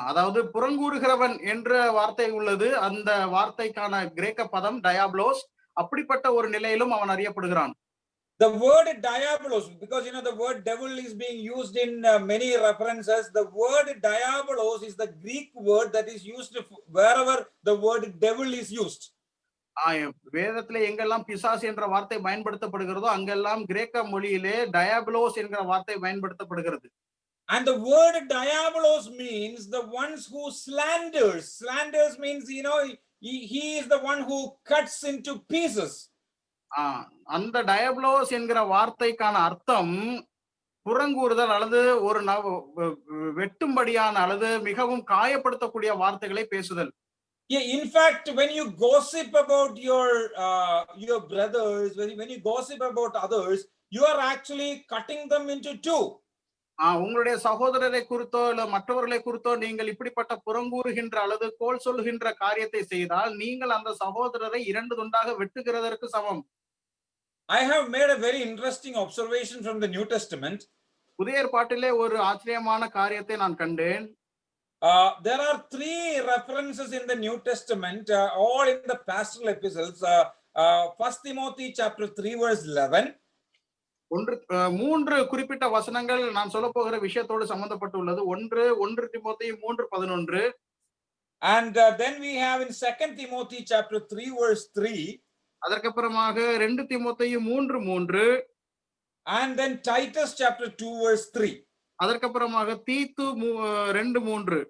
அதாவது புறங்கூறுகிறவன் என்ற வார்த்தை உள்ளது. அந்த வார்த்தைக்கான கிரேக்க பதம் டயாப்லோஸ். அப்படிப்பட்ட ஒரு நிலையிலும் அவன் அறியப்படுகிறான். The word diabolos, because the word devil is being used in many references. The word diabolos is the Greek word that is used wherever the word devil is used. வேதத்திலே எங்கெல்லாம் பிசாசு என்ற வார்த்தை பயன்படுத்தப்படுகிறதோ அங்கெல்லாம் கிரேக்க மொழியிலே டயாபுலோஸ் என்கிற வார்த்தை பயன்படுத்தப்படுகிறது. And the word diabolos means the ones who slanders. Slanders means, he is the one who cuts into pieces. அந்த டயாபுலோஸ் என்கிற வார்த்தைக்கான அர்த்தம் புறங்கூறுதல் அல்லது ஒரு வெட்டும்படியான அல்லது மிகவும் காயப்படுத்தக்கூடிய வார்த்தைகளை பேசுதல். Yeah, in fact, when you gossip about your brothers, when you gossip about others, you are actually cutting them into two. உங்களுடைய சகோதரரை குறித்தோ இல்ல மற்றவர்களை குறித்தோ நீங்கள் இப்படிப்பட்ட புறங்கூறுகின்ற அல்லது கோல் சொல்லுகின்ற காரியத்தை செய்தால் நீங்கள் அந்த சகோதரரை 2 துண்டாக வெட்டுகிறதற்கு சமம். I have made a very interesting observation from the New Testament. புதிய ஏற்பாட்டிலே ஒரு ஆச்சரியமான காரியத்தை நான் கண்டேன். There are 3 references in the New Testament, all in the pastoral epistles. 1 Timothy chapter 3 verse 11. 3 குறிப்பிட்ட வசனங்கள் நான் சொல்ல போகிற விஷயத்தோடு சம்பந்தப்பட்டுள்ளது. 1 தீமோத்தேயு 3:11. And then we have in 2 Timothy chapter 3 verse 3. அதற்கப்புறமாக 2 தீமோத்தேயு 3:3. And then Titus chapter 2 verse 3. அதற்கப்புறமாக தீத்து 2:3.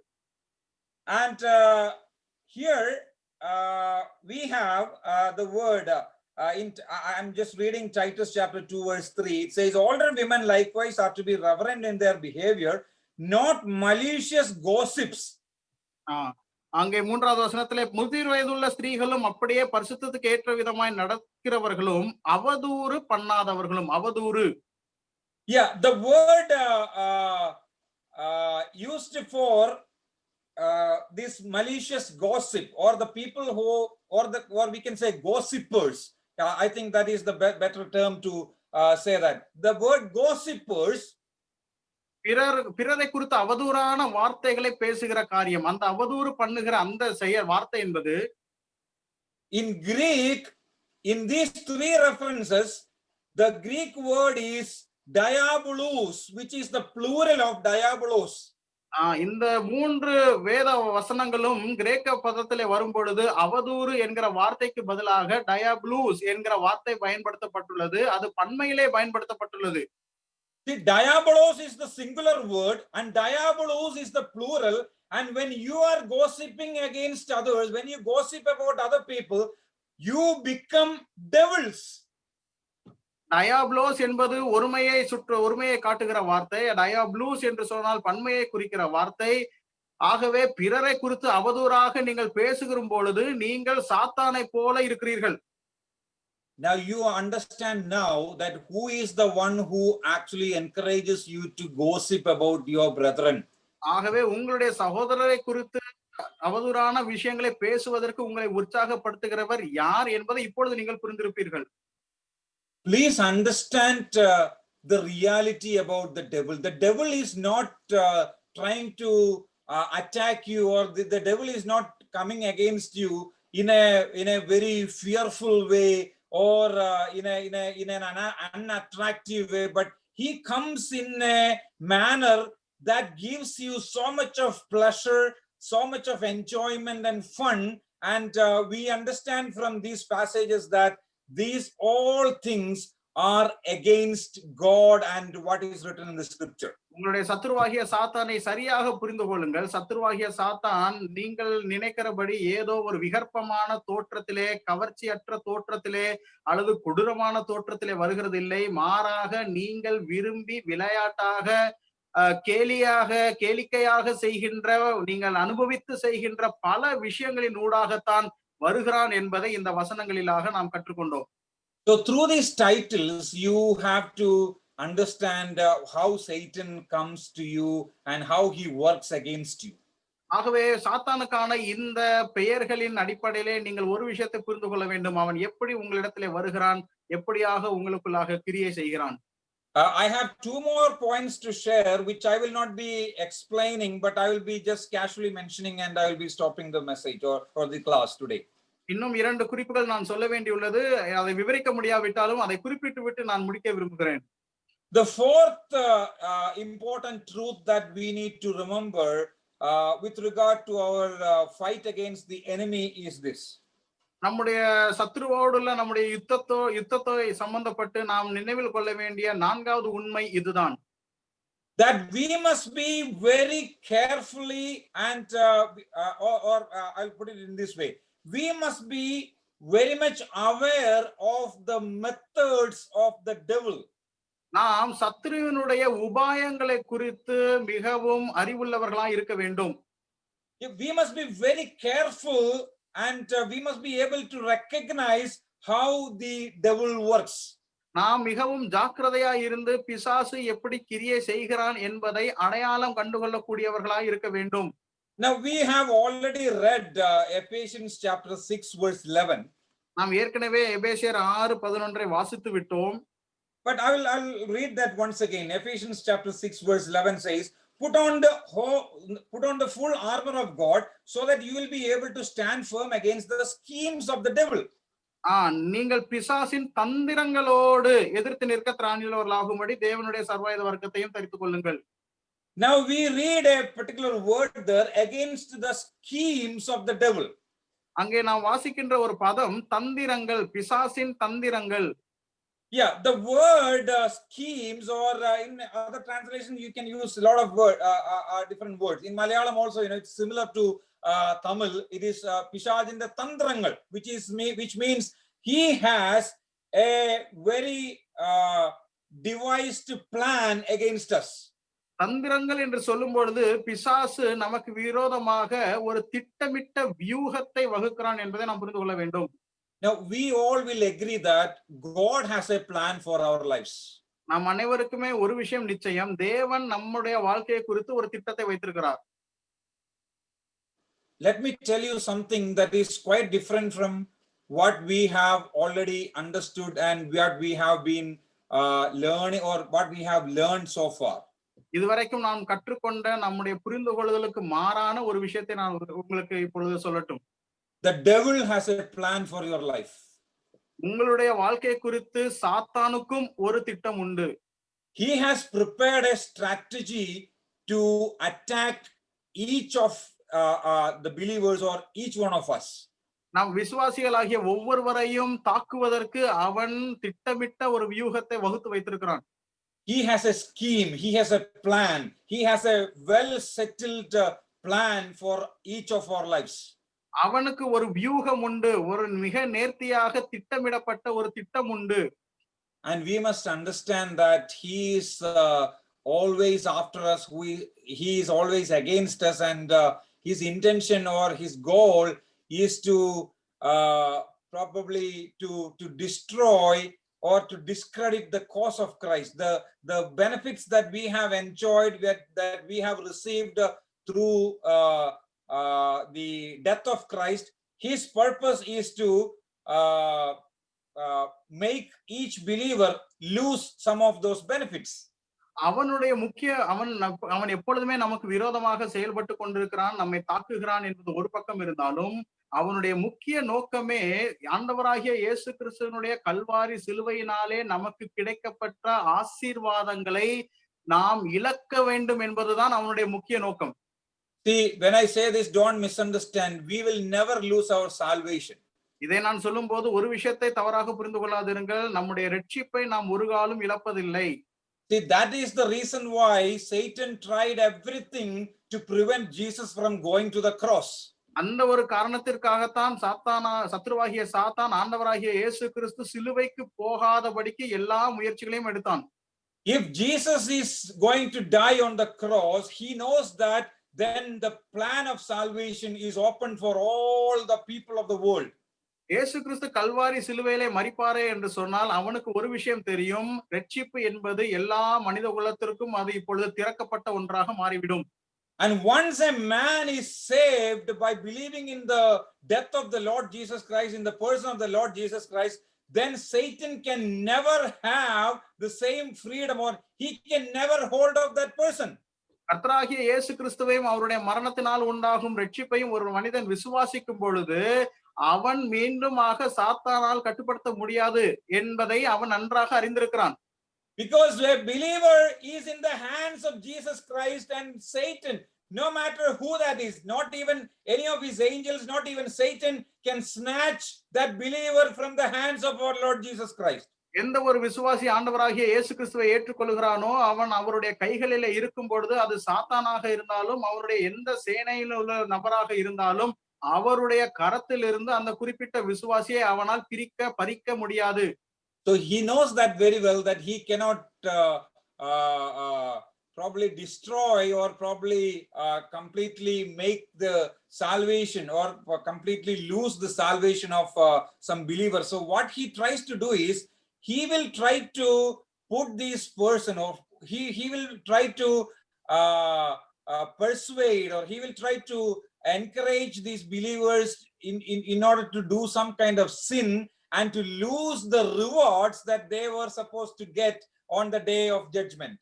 And here we have the word I'm just reading Titus chapter 2 verse 3. It says, older women likewise are to be reverent in their behavior, not malicious gossips. அங்கே 3வது வசனத்திலே முதிர் வயதுள்ள ஸ்திரீகளும் அப்படியே பரிசுத்தத்துக்கு ஏற்ற விதமாய் நடக்கிறவர்களும் அவதூறு பண்ணாதவர்களும். அவதூறு. Yeah, the word used for this malicious gossip, or the people who, or we can say gossipers. I think that is the better term to say that. The word gossipers, பிறரை குறித்து அவதூறான வார்த்தைகளை பேசுகிற காரியம், அந்த அவதூறு பண்ணுகிற அந்த வார்த்தை என்பது in Greek, in these 3 references, the Greek word is diabolos, which is the plural of diabolos. இந்த 3 வேத வசனங்களும் கிரேக்க பதத்திலே வரும் பொழுது அவதூறு என்கிற வார்த்தைக்கு பதிலாக டயாபுலூஸ் என்கிற வார்த்தை பயன்படுத்தப்பட்டுள்ளது. அது பன்மையிலே பயன்படுத்தப்பட்டுள்ளது. The diabolos is the singular word and diabolos is the plural. And when you are gossiping against others, when you gossip about other people, you become devils. டயாப்லோஸ் என்பது ஒருமையை காட்டுகிற வார்த்தை. டயாப்ளூஸ் என்று சொன்னால் பன்மையை குறிக்கிற வார்த்தை. ஆகவே பிறரை குறித்து அவதூறாக நீங்கள் பேசுகிற பொழுது நீங்கள் சாத்தானை போல இருக்கிறீர்கள். Now you understand now that who is the one who actually encourages you to gossip about your brethren. ஆகவே உங்களுடைய சகோதரரை குறித்து அவதூறான விஷயங்களை பேசுவதற்கு உங்களை உற்சாகப்படுத்துகிறவர் யார் என்பதை இப்பொழுது நீங்கள் புரிந்திருப்பீர்கள். Please understand the reality about the devil. The devil is not trying to attack you, or the devil is not coming against you in a very fearful way, or in an unattractive way, but he comes in a manner that gives you so much of pleasure, so much of enjoyment and fun. And we understand from these passages that these all things are against God and what is written in the scripture. உங்களுடைய சத்துருவாகிய சாத்தானை சரியாக புரிந்து கொள்ளுங்கள். சத்துருவாகிய சாத்தான் நீங்கள் நினைக்கிறபடி ஏதோ ஒரு விகற்பமான தோற்றத்திலே, கவர்ச்சியற்ற தோற்றத்திலே அல்லது கொடூரமான தோற்றத்திலே வருகிறது இல்லை. மாறாக நீங்கள் விரும்பி விளையாட்டாக, கேளிக்கையாக செய்கின்ற, நீங்கள் அனுபவித்து செய்கின்ற பல விஷயங்களின் ஊடாகத்தான் வருகிறான் என்பதை இந்த வசனங்களிலாக நாம் கற்றுக்கொண்டோம். So through these titles you have to understand how Satan comes to you and how he works against you. ஆகவே சாத்தானுக்கான இந்த பெயர்களின் அடிப்படையிலே நீங்கள் ஒரு விஷயத்தை புரிந்து கொள்ள வேண்டும். அவன் எப்படி உங்களிடத்திலே வருகிறான், எப்படியாக உங்களுக்குள்ளாக கிரியை செய்கிறான். I have two more points to share which I will not be explaining, but I will be just casually mentioning, and I will be stopping the message or the class today. இன்னும் 2 குறிப்புகள் நான் சொல்ல வேண்டியுள்ளது. அதை விவரிக்க முடியாவிட்டாலும் அதை குறிப்பிட்டு விட்டு நான் முடிக்க விரும்புகிறேன். The fourth important truth that we need to remember with regard to our fight against the enemy is this. நம்முடைய சத்துருவோடுள்ள நம்முடைய யுத்தத்தை சம்பந்தப்பட்டு நாம் நினைவில் கொள்ள வேண்டிய 4வது உண்மை இதுதான். That we must be very carefully and I'll put it in this way. We must be very much aware of the methods of the devil. நாம் சத்துருவினுடைய உபாயங்களை குறித்து மிகவும் அறிவுள்ளவர்களாய் இருக்க வேண்டும். We must be very careful and we must be able to recognize how the devil works. நாம் மிகவும் ஜாக்கிரதையாய் இருந்து பிசாசு எப்படி கிரியை செய்கிறான் என்பதை அடையாளம் கண்டுகொள்ளக்கூடியவர்களாய் இருக்க வேண்டும். Now we have already read Ephesians chapter 6 verse 11. நாம் ஏற்கனவே எபேசியர் 6:11 வாசித்து விட்டோம். But I'll read that once again. Ephesians chapter 6 verse 11 says, put on the full armor of God so that you will be able to stand firm against the schemes of the devil. நீங்கள் பிசாசின் தந்திரங்களோடு எதிர்த்து நிற்க திராணியுள்ளவர்களாகும்படி தேவனுடைய சர்வாயுத வர்க்கத்தையும் தரித்துக் கொள்ளுங்கள். Now we read a particular word there, against the schemes of the devil. அங்கே நாம் வாசிக்கின்ற ஒரு பதம் தந்திரங்கள், பிசாசின் தந்திரங்கள். Yeah, the word schemes, or in other translation you can use a lot of different words. In Malayalam also, it's similar to Tamil. It is Pishajinda Tandrangal, which means he has a very devised plan against us. தந்திரங்கள் என்று சொல்லும் பொழுது பிசாசு நமக்கு விரோதமாக ஒரு திட்டமிட்ட வியூகத்தை வகுக்கிறான் என்பதை நாம் புரிந்து கொள்ள வேண்டும். Now we all will agree that God has a plan for our lives. நாம் அனைவருக்குமே ஒரு விஷயம் நிச்சயம், தேவன் நம்முடைய வாழ்க்கையை குறித்து ஒரு திட்டத்தை வைத்திருக்கிறார். Let me tell you something that is quite different from what we have already understood and what we have been learning, or what we have learned so far. இதுவரைக்கும் நாம் கற்றுக்கொண்ட நம்முடைய புரிந்து கொள்ளுதலுக்கு மாறான ஒரு விஷயத்தை நான் உங்களுக்கு இப்பொழுது சொல்லட்டும். The devil has a plan for your life. உங்களுடைய வாழ்க்கை குறித்து சாத்தானுக்கும் ஒரு திட்டம் உண்டு. He has prepared a strategy to attack each of the believers, or each one of us. நாம் விசுவாசிகளாகிய ஒவ்வொருவரையும் தாக்குவதற்கு அவன் திட்டமிட்ட ஒரு வியூகத்தை வகுத்து வைத்திருக்கிறான். He has a scheme, he has a plan, he has a well settled plan for each of our lives. அவனுக்கு ஒரு வியூகம் உண்டு, ஒரு மிக நேர்த்தியாக திட்டமிடப்பட்ட ஒரு திட்டம் உண்டு. and we must understand that he is always after us. He is always against us, and his intention or his goal is to probably to destroy or to discredit the cause of Christ, the benefits that we have enjoyed, that we have received through the death of Christ. His purpose is to make each believer lose some of those benefits. அவனுடைய முக்கிய அவன் எப்பொழுதுமே நமக்கு விரோதமாக செயல்பட்டு கொண்டிருக்கிறான், நம்மை தாக்குகிறான் என்பது ஒரு பக்கம் இருந்தாலும், அவனுடைய முக்கிய நோக்கமே ஆண்டவராகிய இயேசு கிறிஸ்துவினுடைய கல்வாரி சிலுவையினாலே நமக்கு கிடைக்கப்பட்ட ஆசீர்வாதங்களை நாம் இழக்க வேண்டும் என்பதுதான் அவனுடைய முக்கிய நோக்கம். See, when I say this, don't misunderstand. We will never lose our salvation. இதை நான் சொல்லும்போது ஒரு விஷயத்தை தவறாக புரிந்து கொள்ளாதிருங்கள், நம்முடைய ரட்சிப்பை நாம் ஒரு காலம் இழப்பதில்லை. See, that is the reason why Satan tried everything to prevent Jesus from going to the cross. அந்த ஒரு காரணத்திற்காகத்தான் சத்ருவாகிய சாத்தான் ஆண்டவராகிய இயேசு கிறிஸ்து சிலுவைக்கு போகாதபடிக்கு எல்லா முயற்சிகளையும் எடுத்தான். If Jesus is going to die on the cross, he knows that then the plan of salvation is open for all the people of the world. இயேசு கிறிஸ்து கல்வாரி சிலுவையிலே மரிப்பாரே என்று சொன்னால் அவனுக்கு ஒரு விஷயம் தெரியும், ரட்சிப்பு என்பது எல்லா மனித குலத்திற்கும் அது இப்பொழுது திறக்கப்பட்ட ஒன்றாக மாறிவிடும். And once a man is saved by believing in the death of the Lord Jesus Christ, in the person of the Lord Jesus Christ, then Satan can never have the same freedom, or he can never hold of that person. கர்த்தராகிய இயேசு கிறிஸ்துவையும் அவருடைய மரணத்தினால் உண்டாகும் ரட்சிப்பையும் ஒரு மனிதன் விசுவாசிக்கும் பொழுது அவன் மீண்டுமாக சாத்தானால் கட்டுப்படுத்த முடியாது என்பதை அவன் நன்றாக அறிந்திருக்கிறான். Because a believer is in the hands of Jesus Christ, and Satan, no matter who that is, not even any of his angels, not even Satan, can snatch that believer from the hands of our Lord Jesus Christ. எந்த ஒரு விசுவாசி ஆண்டவராகிய இயேசு கிறிஸ்துவை ஏற்றுக்கொள்கிறானோ அவன் அவருடைய கைகளிலே இருக்கும் பொழுது அது சாத்தானாக இருந்தாலும் அவருடைய எந்த சேனையில் உள்ள நபராக இருந்தாலும் அவருடைய கரத்தில் இருந்து அந்த குறிப்பிட்ட விசுவாசியை அவனால் பறிக்க முடியாது. So he knows that very well, that he cannot probably destroy or probably completely make the salvation or completely lose the salvation of some believers. So what he tries to do is he will try to put this person, or he will try to persuade, or he will try to encourage these believers in order to do some kind of sin and to lose the rewards that they were supposed to get on the day of judgment.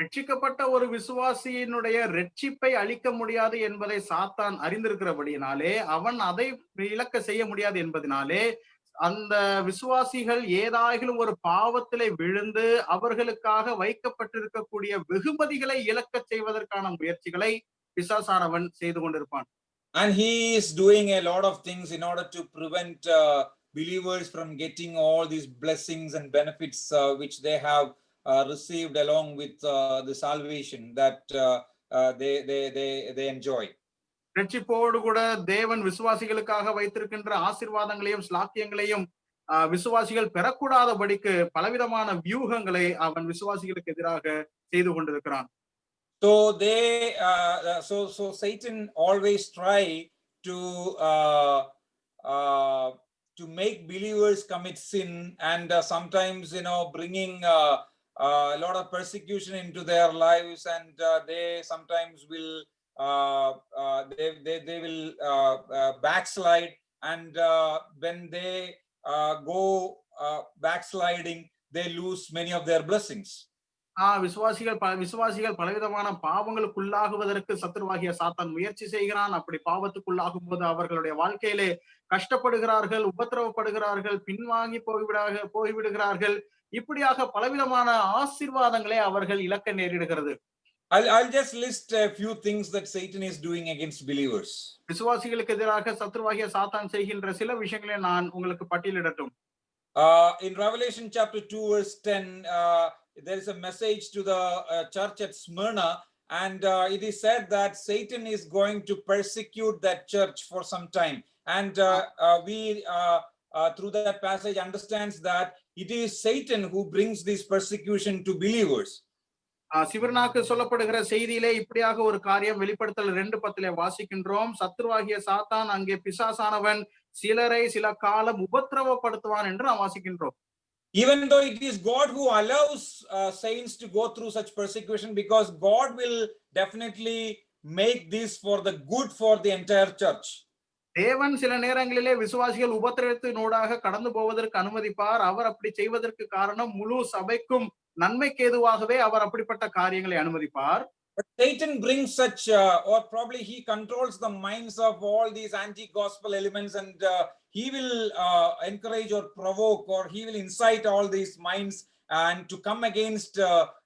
ரட்சிக்கப்பட்ட ஒரு விசுவாசியினுடைய ரட்சிப்பை அளிக்க முடியாது என்பதை சாத்தான் அறிந்திருக்கிறபடியினாலே அவன் அதை இழக்க செய்ய முடியாது என்பதனாலே அந்த விசுவாசிகள் ஏதாகிலும் ஒரு பாவத்திலே விழுந்து அவர்களுக்காக வைக்கப்பட்டிருக்கக்கூடிய வெகுமதிகளை இழக்க செய்வதற்கான முயற்சிகளை பிசாசானவன் செய்து கொண்டிருப்பான். And he is doing a lot of things in order to prevent believers from getting all these blessings and benefits which they have received along with the salvation that they enjoy. ரட்சிப்போடு கூட தேவன் விசுவாசிகளுக்காக வைத்திருக்கின்ற ஆசீர்வாதங்களையும் ஸ்லாக்கியங்களையும் விசுவாசிகள் பெறக்கூடாதபடிக்கு பலவிதமான வியூகங்களை அவன் விசுவாசிகளுக்கு எதிராக செய்து கொண்டிருக்கிறான். So so Satan always try to make believers commit sin, and sometimes bringing a lot of persecution into their lives, and they sometimes will they will backslide, and when they go backsliding, they lose many of their blessings. விசுவாசிகள் பலவிதமான பாவங்களுக்குள்ளாகுவதற்கு சத்துருவாகிய சாத்தான் முயற்சி செய்கிறான். அப்படி பாவத்துக்குள்ளாகும் போது அவர்களுடைய வாழ்க்கையிலே கஷ்டப்படுகிறார்கள், உபத்திரவப்படுகிறார்கள், பின்வாங்கி போய்விடுகிறார்கள். இப்படியாக பலவிதமான ஆசீர்வாதங்களை அவர்கள் இழக்க நேரிடுகிறது. I'll just list a few things that Satan is doing against believers. விசுவாசிகளுக்கு எதிராக சத்துருவாகிய சாத்தான் செய்கின்ற சில விஷயங்களை நான் உங்களுக்கு பட்டியலிடட்டும். In Revelation chapter 2 verse 10, there is a message to the church at Smyrna, and it is said that Satan is going to persecute that church for some time, and we through that passage understands that it is Satan who brings this persecution to believers. சிவர்னாக்கு சொல்லப்படுகிற செய்தியிலே இப்படியாக ஒரு காரியம் வெளிப்படுத்தல் 2:10 வாசிக்கின்றோம். சத்துருவாகிய சாத்தான் அங்கே பிசாசானவன் சிலரை சில காலம் உபத்திரவப்படுத்துவான் என்று நாம் வாசிக்கின்றோம். Even though it is God who allows saints to go through such persecution, because God will definitely make this for the good for the entire church. தேவன் சில நேரங்களிலே விசுவாசிகள் உபத்திரவத்தினூடாக கடந்து போவதற்கு அனுமதிப்பார். அவர் அப்படி செய்வதற்கு காரணம் முழு சபைக்கும் நன்மைக்கு ஏதுவாகவே அவர் அப்படிப்பட்ட காரியங்களை அனுமதிப்பார். But Satan brings such, or probably he controls the minds of all these anti-gospel elements, and he will encourage or provoke, or he will incite all these minds and to come against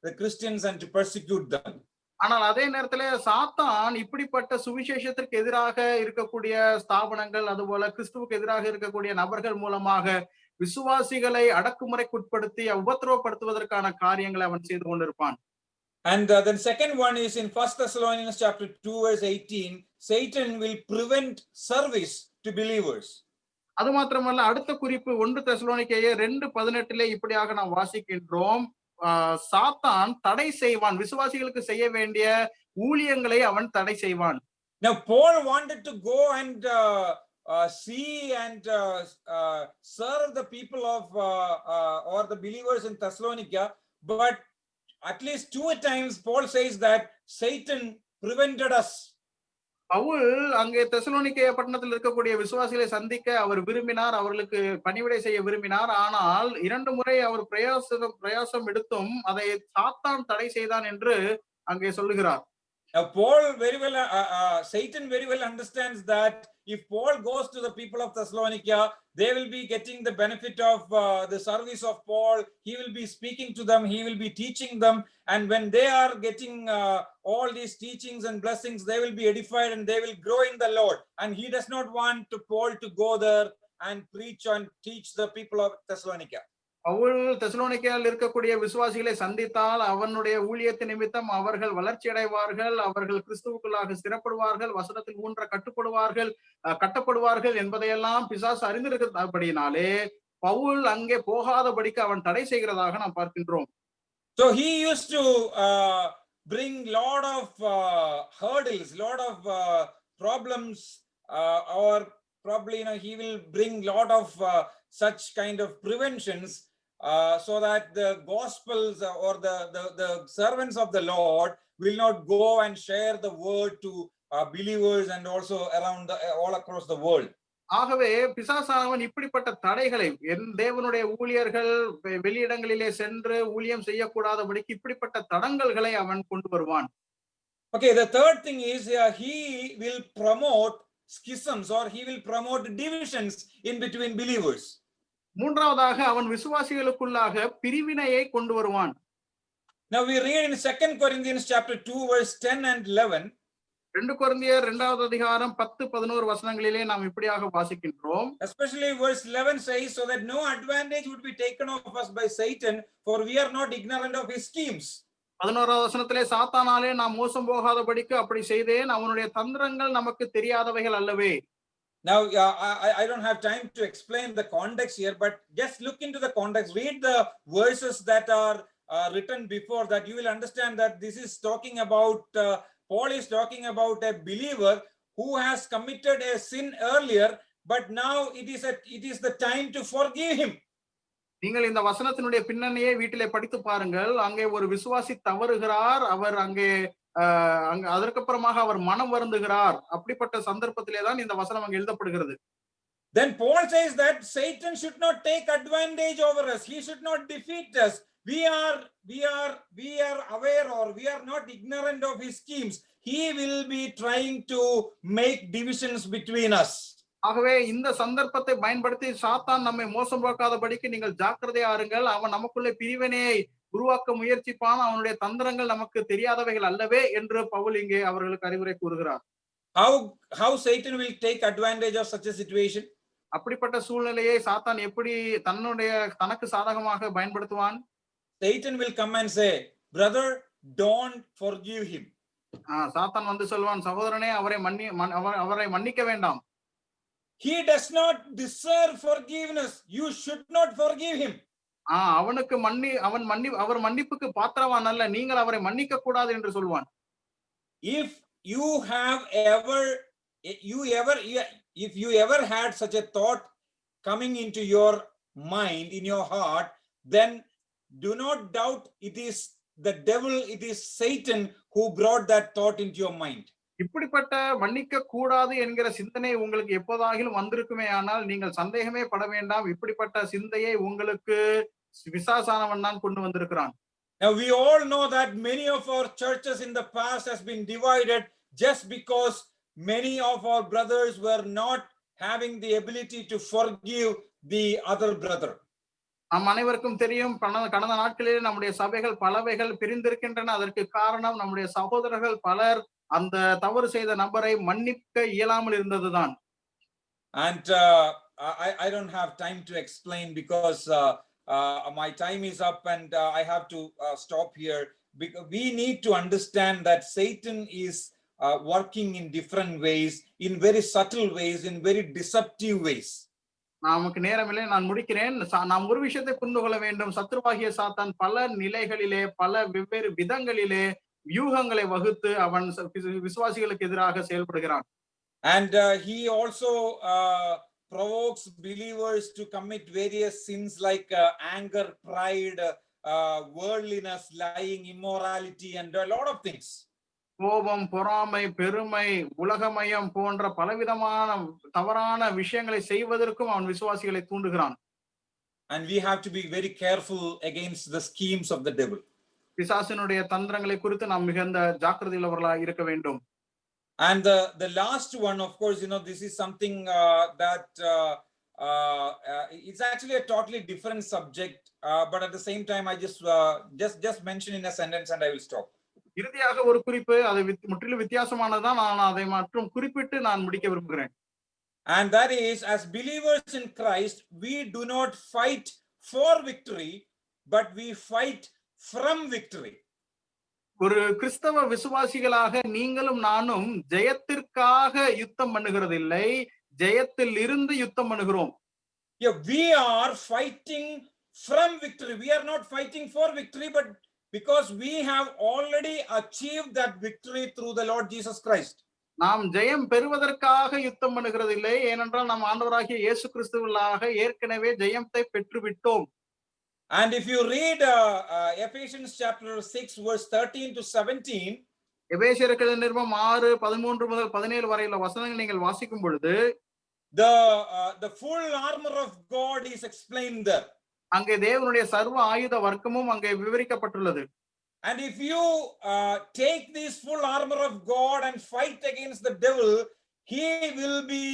the Christians and to persecute them. ஆனால் அதே நேரத்துல சாத்தான் இப்படிப்பட்ட சுவிசேஷத்திற்கு எதிராக இருக்கக்கூடிய ஸ்தாபனங்கள், அதுபோல கிறிஸ்துவுக்கு எதிராக இருக்கக்கூடிய நபர்கள் மூலமாக விசுவாசிகளை அடக்குமுறைக்குட்படுத்தி உபத்திரவப்படுத்துவதற்கான காரியங்களை அவன் செய்து கொண்டிருப்பான். And then second one is in 1 Thessalonians chapter 2 verse 18, Satan will prevent service to believers. அது மாத்திரமல்ல, அடுத்த குறிப்பு 1 தெசலோனிக்கேயர் 2:18 இப்படியாக நாம் வாசிக்கின்றோம். சாத்தான் தடை செய்வான், விசுவாசிகளுக்கு செய்ய வேண்டிய ஊழியங்களை அவன் தடை செய்வான். Now Paul wanted to go and see and serve the people of or the believers in Thessalonica, but at least 2 times Paul says that Satan prevented us. Pavul அங்கே தெசலோனிக்கே பட்டணத்தில் இருக்கக்கூடிய விசுவாசிகளை சந்திக்க அவர் விரும்பினார், அவர்களுக்கு பணிவிடை செய்ய விரும்பினார். ஆனால் 2 முறை அவர் பிரயாசம் எடுத்தும் அதை சாத்தான் தடை செய்தான் என்று அங்கே சொல்லுகிறார். Now Paul very well, Satan very well understands that if Paul goes to the people of Thessalonica, they will be getting the benefit of the service of Paul. He will be speaking to them, he will be teaching them, and when they are getting all these teachings and blessings, they will be edified and they will grow in the Lord. And he does not want Paul to go there and preach and teach the people of Thessalonica. Pavul தெசலோனிக்கேயில் இருக்கக்கூடிய விசுவாசிகளை சந்தித்தால் அவனுடைய ஊழியத்தின் நிமித்தம் அவர்கள் வளர்ச்சி அடைவார்கள், அவர்கள் கிறிஸ்துவுக்குள்ளாக ஸ்திரப்படுவார்கள், வசனத்தில் ஊன்ற கட்டப்படுவார்கள் என்பதையெல்லாம் பிசாசு அறிந்திருக்கிறபடியினாலே பவுல் அங்கே போகாதபடிக்கு அவன் தடை செய்கிறதாக நாம் பார்க்கின்றோம். So he used to bring lot of hurdles, lot of problems, or probably he will bring lot of such kind of preventions, so that the gospels or the servants of the Lord will not go and share the word to believers and also around all across the world. ஆகவே பிசாசானவன் இப்படிப்பட்ட தடைகளை, தேவனுடைய ஊழியர்கள் வெளியிடங்களிலே சென்று ஊழியம் செய்யக்கூடாதபடிக்கு இப்படிப்பட்ட தடங்கல்களை அவன் கொண்டு வருவான். Okay, the third thing is he will promote schisms, or he will promote divisions in between believers. மூன்றாவதாக அவன் விசுவாசிகளுக்குள்ளாக பிரிவினையை கொண்டு வருவான். Now we read in 2 Corinthians chapter 2 verse 10 and 11. 2 கொரிந்தியர் 2வது அதிகாரம் 10-11 வசனங்களிலே நாம் இப்படியாக வாசிக்கின்றோம். Especially verse 11 says, so that no advantage would be taken of us by Satan, for we are not ignorant of his schemes. 11வது வசனத்திலே சாத்தானாலே நாம் மோசம் போகாதபடிக்கு அப்படி செய்தேன், அவனுடைய தந்திரங்கள் நமக்கு தெரியாதவைகள் அல்லவே. Now I don't have time to explain the context here, but just look into the context, read the verses that are written before that. You will understand that this is talking about Paul is talking about a believer who has committed a sin earlier, but now it is the time to forgive him. நீங்கள் இந்த வசனத்தினுடைய பின்னணியை வீட்டிலே படித்து பாருங்கள். அங்கே ஒரு விசுவாசி தவறுகிறார், அவர் அங்கே அதற்கப்புறமாக அவர் மனம் வருந்துகிறார். அப்படிப்பட்ட சந்தர்ப்பத்திலே தான் இந்த வசனம் அங்கே எழுதப்படுகிறது. Then Paul says that Satan should not take advantage over us, he should not defeat us. We are aware, or we are not ignorant of his schemes. He will be trying to make divisions between us. ஆகவே இந்த சந்தர்ப்பத்தை பயன்படுத்தி சாத்தான் நம்மை மோசம் போக்காதபடிக்கு நீங்கள் ஜாக்கிரதையா இருங்கள், அவன் நமக்குள்ளே பிரிவினையை உருவாக்க முயற்சிப்பான், அவனுடைய தந்திரங்கள் நமக்கு தெரியாதவைகள் அல்லவே என்று பவுல் இங்கே அவர்களுக்கு அறிவுரை கூறுகிறார். How Satan will take advantage of such a situation? அப்படிப்பட்ட சூழ்நிலையை சாத்தான் எப்படி தனக்கு சாதகமாக பயன்படுத்துவான்? Satan will come and say, brother, don't forgive him. சாத்தான் வந்து சொல்வான், சகோதரனே அவரை மன்னிக்க வேண்டாம். He does not deserve forgiveness, you should not forgive him. அவனுக்கு அவர் மன்னிப்புக்கு பாத்திரவான் அல்ல, நீங்கள் அவரை மன்னிக்க கூடாது என்று சொல்வான். If you have ever, if you ever had such a thought coming into your mind, in your heart, then do not doubt it is the devil, it is Satan who brought that thought into your mind. இப்படிப்பட்ட மன்னிக்க கூடாது என்கிற சிந்தனை உங்களுக்கு எப்போதாகிலும் வந்திருக்குமே ஆனால் நீங்கள் சந்தேகமே பட வேண்டாம். இப்படிப்பட்ட சிந்தையை உங்களுக்கு பிசாசானவன் தான் கொண்டு வந்திருக்கிறான். Now we all know that many of our churches in the past has been divided just because many of our brothers were not having the ability to forgive the other brother. நம் அனைவருக்கும் தெரியும், கடந்த நாட்களில் நம்முடைய சபைகள் பலவைகள் பிரிந்திருக்கின்றன. அதற்கு காரணம் நம்முடைய சகோதரர்கள் பலர் அந்த தவறு செய்த நபரை மன்னிக்க இயலாமல் இருந்ததுதான். And I don't have time to explain because my time is up and I have to stop here. Because we need to understand that Satan is working in different ways, in very subtle ways, in very deceptive ways. நமக்கு நேரமில்லை, நான் முடிக்கிறேன். நாம் ஒரு விஷயத்தை புரிந்து கொள்ள வேண்டும். சத்துருவாகிய சாத்தான் பல நிலைகளிலே பல வெவ்வேறு விதங்களிலே வியூகங்களை வகுத்து அவன் விசுவாசிகளுக்கு எதிராக செயல்படுகிறான். And he also provokes believers to commit various sins like anger, pride, worldliness, lying, immorality, and a lot of things. கோபம், பொறாமை, பெருமை, உலகமயம் போன்ற பலவிதமான தவறான விஷயங்களை செய்வதற்கும் அவன் விசுவாசிகளை தூண்டுகிறான். And we have to be very careful against the schemes of the devil. பிசாசினுடைய தந்திரங்களை குறித்து நாம் மிகுந்த ஜாக்கிரதையுள்ளவர்களாக இருக்க வேண்டும். And the last one, of course, this is something that it's actually a totally different subject, but at the same time I just mention in a sentence and I will stop. இறுதியாக ஒரு குறிப்பு, அது முற்றிலும் வித்தியாசமானதுதான், நான் அதை மற்றும் குறிப்பிட்டு நான் முடிக்க விரும்புகிறேன். And that is, as believers in Christ, we do not fight for victory, but we fight from victory. ஒரு கிறிஸ்தவ விசுவாசிகளாக நீங்களும் நானும் ஜெயத்திற்காக யுத்தம் பண்ணுகிறதில்லை, ஜெயத்தில் இருந்து யுத்தம் பண்ணுகிறோம். Yeah, we are fighting from victory. We are not fighting for victory, but because we have already achieved that victory through the Lord Jesus Christ. நாம் ஜெயம் பெறுவதற்காக யுத்தம் பண்ணுகிறதில்லை, ஏனென்றால் நாம் ஆண்டவராகிய இயேசு கிறிஸ்துவிலாக ஏற்கனவே ஜெயத்தை பெற்றுவிட்டோம். And if you read Ephesians chapter 6 verse 13 to 17, எபேசியருக்கு நிருபம் 6:13 முதல் 17 வரையுள்ள வசனங்களை நீங்கள் வாசிக்கும் பொழுது the full armor of God is explained there. அங்கே தேவனுடைய சர்வ ஆயுத வர்க்கமும் அங்கே விவரிக்கப்பட்டுள்ளது. And if you take this full armor of God and fight against the devil, he will be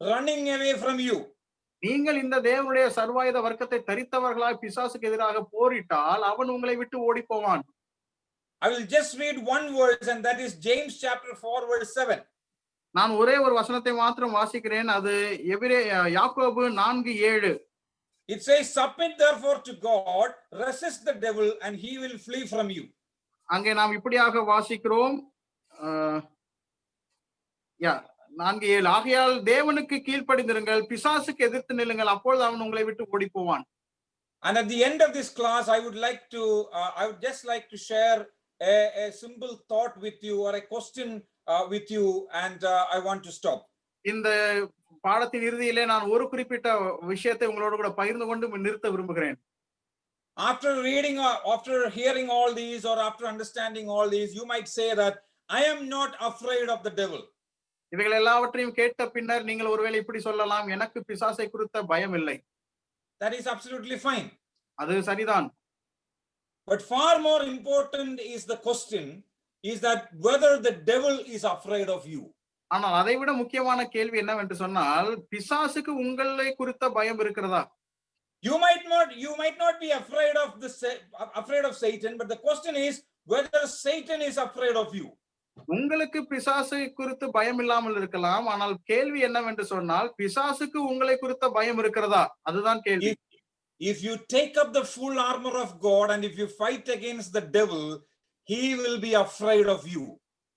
running away from you. நீங்கள் இந்த தேவனுடைய சர்வாயுத வர்க்கத்தை தரித்தவர்களாய் பிசாசுக்கு எதிராக போரிட்டால் அவன் உங்களை விட்டு ஓடி போவான். I will just read one verse and that is James chapter 4 verse 7. நான் ஒரே ஒரு வசனத்தை மாத்திரம் வாசிக்கிறேன். அது யாக்கோபு 4:7. It says, submit therefore to God, resist the devil and he will flee from you. அங்கே நாம் இப்படியாக வாசிக்கிறோம். 4:7. ஆகையால் தேவனுக்கு கீழ்ப்படிந்திருங்கள், பிசாசுக்கு எதிர்த்து நில்லுங்கள், அப்பொழுது அவன் உங்களை விட்டு ஓடி போவான். And at the end of this class, I would just like to share a simple thought with you or a question with you, and I want to stop. இந்த பாடத்தின் இறுதியிலே நான் ஒரு குறிப்பிட்ட விஷயத்தை உங்களோடு கூட பகிர்ந்து கொண்டு நிறுத்த விரும்புகிறேன். After hearing all these or after understanding all these, you might say that I am not afraid of the devil. இவைகள் எல்லாவற்றையும் கேட்ட பின்னர் நீங்கள் ஒருவேளை இப்படி சொல்லலாம், எனக்கு பிசாசை குறித்த பயம் இல்லை. That is absolutely fine. அது சரிதான். But far more important is the question is that whether the devil is afraid of you. ஆனால் அதை விட முக்கியமான கேள்வி என்னவென்று சொன்னால், பிசாசுக்கு உங்களை குறித்த பயம் இருக்கிறதா? You might not be afraid of Satan, but the question is whether Satan is afraid of you. உங்களுக்கு பிசாசை குறித்து பயம் இல்லாமல் இருக்கலாம், ஆனால் கேள்வி என்னவென்று சொன்னால் பிசாசுக்கு உங்களை குறித்த பயம் இருக்கிறதா? அதுதான் கேள்வி. If you take up the full armor of God and if you fight against the devil, he will be afraid of you.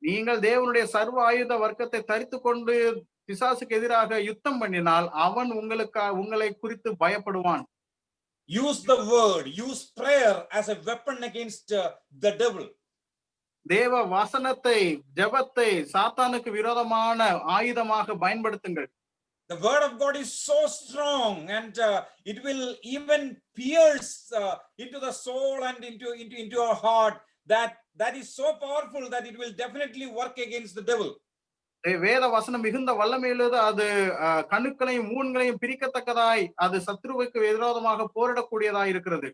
நீங்கள் தேவனுடைய சர்வ ஆயுத வர்க்கத்தை தரித்துக் கொண்டு பிசாசுக்கு எதிராக யுத்தம் பண்ணினால் அவன் உங்களை குறித்து பயப்படுவான். use the word, use prayer as a weapon against the devil. தேவ வசனத்தை, ஜெபத்தை சாத்தானுக்கு விரோதமான ஆயுதமாக பயன்படுத்துங்கள். The word of God is so strong, and it will even pierce into the soul and into our heart. That is so powerful that it will definitely work against the devil. வேத வசனம் மிகுந்த வல்லமையுள்ளது. அது கணுக்களையும் ஊன்களையும் பிரிக்கத்தக்கதாய் அது சத்ருவுக்கு விரோதமாக போரிடக்கூடியதாய் இருக்கிறது.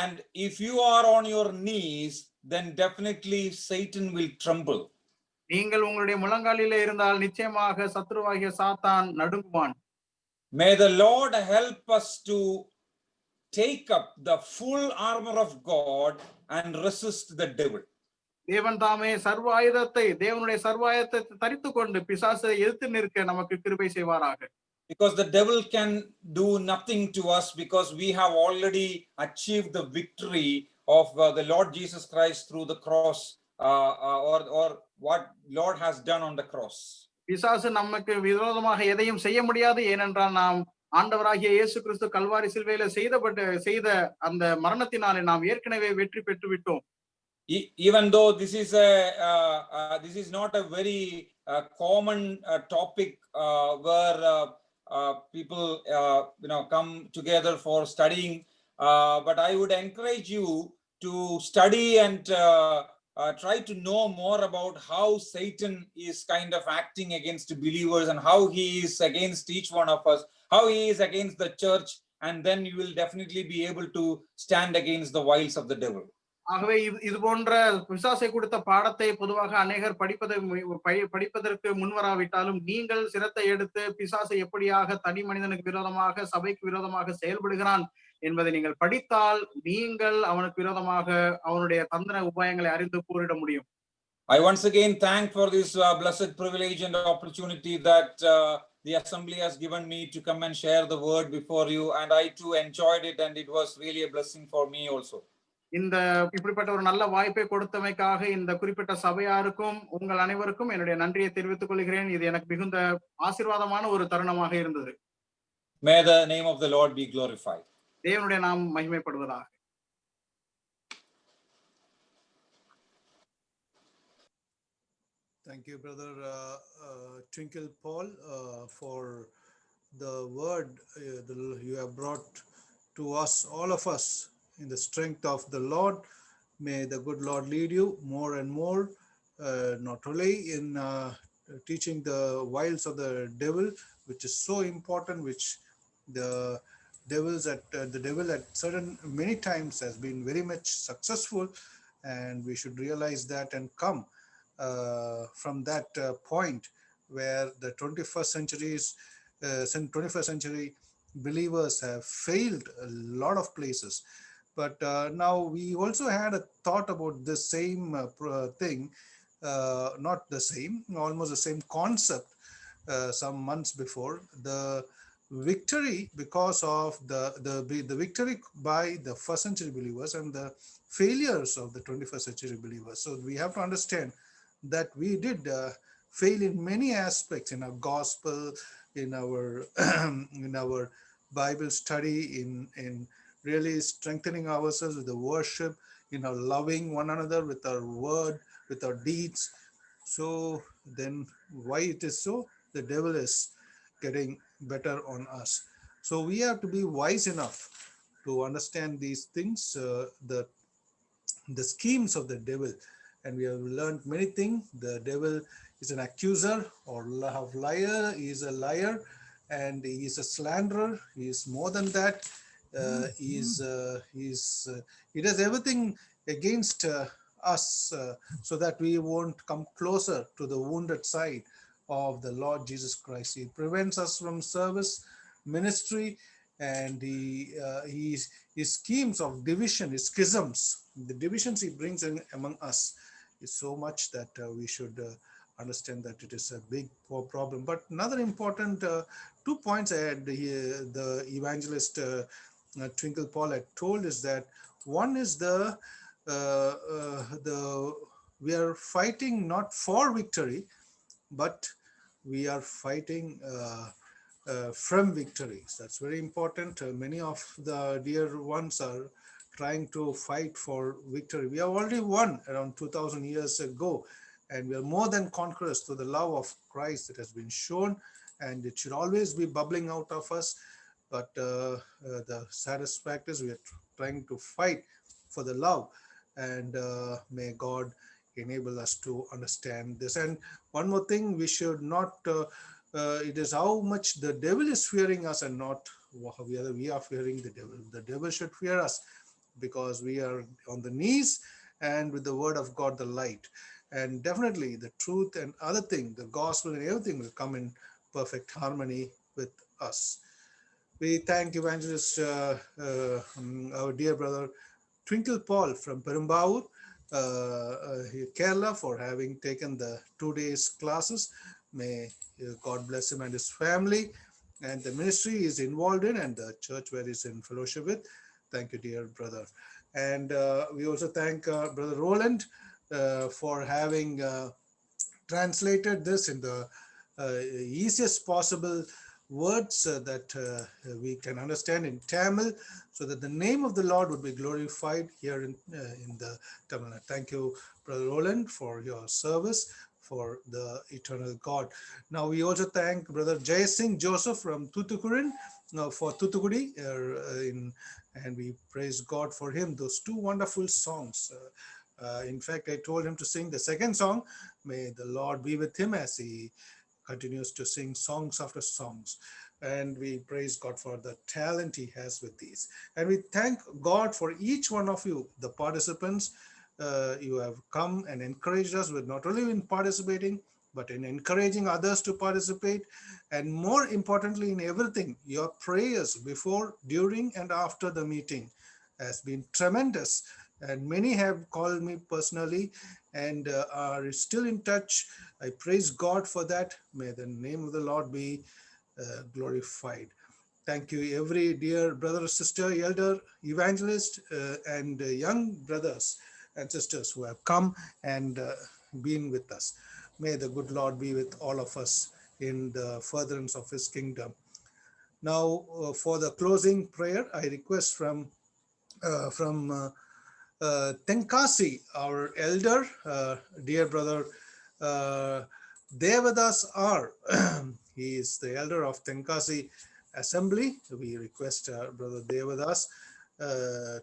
And if you are on your knees, then definitely Satan will tremble. நீங்கள் உங்களுடைய முழங்காலிலே இருந்தால் நிச்சயமாக சத்ருவாகிய சாத்தான் நடுங்குவான். May the Lord help us to take up the full armor of God and resist the devil. தேவன் தாமே சர்வ ஆயுதத்தை, தேவனுடைய சர்வ ஆயுதத்தை தரித்துக் கொண்டு பிசாசை எதிர்த்து நிற்க நமக்கு கிருபை செய்வாராக. Because the devil can do nothing to us, because we have already achieved the victory of the Lord Jesus Christ through the cross, or what Lord has done on the cross. பிசாசு நமக்கு விரோதமாக எதையும் செய்ய முடியாது. ஏனென்றால் நாம் ஆண்டவராகிய இயேசு கிறிஸ்து கல்வாரி சிலுவையில செய்த அந்த மரணத்தினாலே நாம் ஏற்கனவே வெற்றி பெற்று விட்டோம். Even though this is not a very common topic where people come together for studying, but I would encourage you to study and try to know more about how Satan is kind of acting against believers, and how he is against each one of us, how he is against the church, and then you will definitely be able to stand against the wiles of the devil. ஆகவே இது போன்ற பிசாசை கொடுத்த பாடத்தை பொதுவாக அநேகர் படிப்பதற்கு முன்வராவிட்டாலும் நீங்கள் சிரத்தை எடுத்து பிசாசை எப்படியாக தனி மனிதனுக்கு விரோதமாக, சபைக்கு விரோதமாக செயல்படுகிறான் என்பதை நீங்கள் படித்தால் நீங்கள் அவனுக்கு விரோதமாக அவனுடைய தந்திர உபாயங்களை அறிந்து போரிட முடியும். I once again thank for this blessed privilege and opportunity that the assembly has given me to come and share the word before you, and I too enjoyed it, and it was really a blessing for me also. இந்த இப்படிப்பட்ட ஒரு நல்ல வாய்ப்பை கொடுத்தமைக்காக இந்த குறிப்பிட்ட சபையாருக்கும் உங்கள் அனைவருக்கும் என்னுடைய நன்றியை தெரிவித்துக் கொள்கிறேன். இது எனக்கு மிகுந்த ஆசீர்வாதமான ஒரு தருணமாக இருந்தது. May the name of the Lord be glorified. தேவனுடைய நாமம் மகிமைப்படுவதாக. Thank you, Brother Twinkle Paul, for the word you have brought to us, all of us, in the strength of the Lord. May the good Lord lead you more and more, not only in teaching the wiles of the devil, which is so important, which the devil at certain many times has been very much successful, and we should realize that and come from that point where the 21st century believers have failed a lot of places. But now we also had a thought about the same thing, not the same, almost the same concept some months before. The victory because of the victory by the first century believers and the failures of the 21st century believers. So we have to understand that we did fail in many aspects, in our gospel, in our Bible study, in really strengthening ourselves with the worship, in our loving one another with our word, with our deeds. So then why it is so? The devil is getting better on us. So we have to be wise enough to understand these things, the schemes of the devil. And we have learned many things. The devil is an accuser or liar. He is a liar, and he is a slanderer. He is more than that. He does everything against us so that we won't come closer to the wounded side of the Lord Jesus Christ. He prevents us from service, ministry, and his schemes of division, his schisms, the divisions he brings in among us is so much that we should understand that it is a big problem. But another important 2 points I had the evangelist Twinkle Paul had told is that one is we are fighting not for victory, but we are fighting from victories. That's very important. Many of the dear ones are trying to fight for victory. We have already won around 2000 years ago, and we are more than conquerors through the love of Christ that has been shown, and it should always be bubbling out of us. But the saddest fact is we are trying to fight for the love, and may God enable us to understand this. And one more thing, we should not it is how much the devil is fearing us and not whether we are fearing the devil. The devil should fear us because we are on the knees and with the word of God, the light. And definitely the truth and other thing, the gospel and everything will come in perfect harmony with us. We thank Evangelist, our dear brother, Twinkle Paul from Perumbavoor, Kerala, for having taken the 2 days classes. May God bless him and his family and the ministry he is involved in and the church where he's in fellowship with. Thank you, dear brother. And we also thank Brother Roland for having translated this in the easiest possible words that we can understand in Tamil, so that the name of the Lord would be glorified here in the Tamil. Thank you, Brother Roland, for your service for the eternal God. Now we also thank Brother Jay Singh Joseph from Thoothukudi for Thoothukudi, and we praise God for him. Those two wonderful songs. In fact, I told him to sing the second song. May the Lord be with him as he continues to sing songs after songs. And we praise God for the talent he has with these. And we thank God for each one of you, the participants. You have come and encouraged us with not only in participating, but in encouraging others to participate. And more importantly, in everything, your prayers before, during, and after the meeting has been tremendous. And many have called me personally and are still in touch. I praise God for that. May the name of the Lord be glorified. Thank you, every dear brother, sister, elder, evangelist, and young brothers and sisters who have come and been with us. May the good Lord be with all of us in the furtherance of his kingdom. Now, for the closing prayer, I request from Tenkasi, our elder, dear brother Devadas R. He is the elder of Tenkasi Assembly. We request Brother Devadas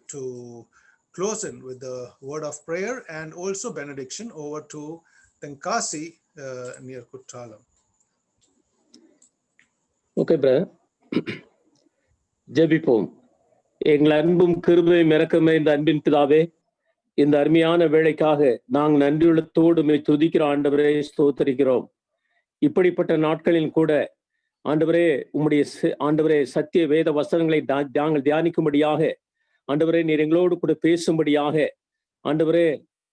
to close in with the word of prayer and also benediction over to Tenkasi near Kuttalam. Okay, brother. ஜெபிப்போம். எங்கள் அன்பும் கிருபையும் இரக்கமே இந்த அன்பின் பிதாவே, இந்த அருமையான வேளைக்காக நாங்கள் நன்றியுள்ளத்தோடு உம்மை துதிக்கிற ஆண்டவரே, ஸ்தோத்திரிக்கிறோம். இப்படிப்பட்ட நாட்களில் கூட ஆண்டவரே, உம்முடைய ஆண்டவரே சத்திய வேத வசனங்களை நாங்கள் தியானிக்கும்படியாக ஆண்டவரே நீர் எங்களோடு கூட பேசும்படியாக ஆண்டவரே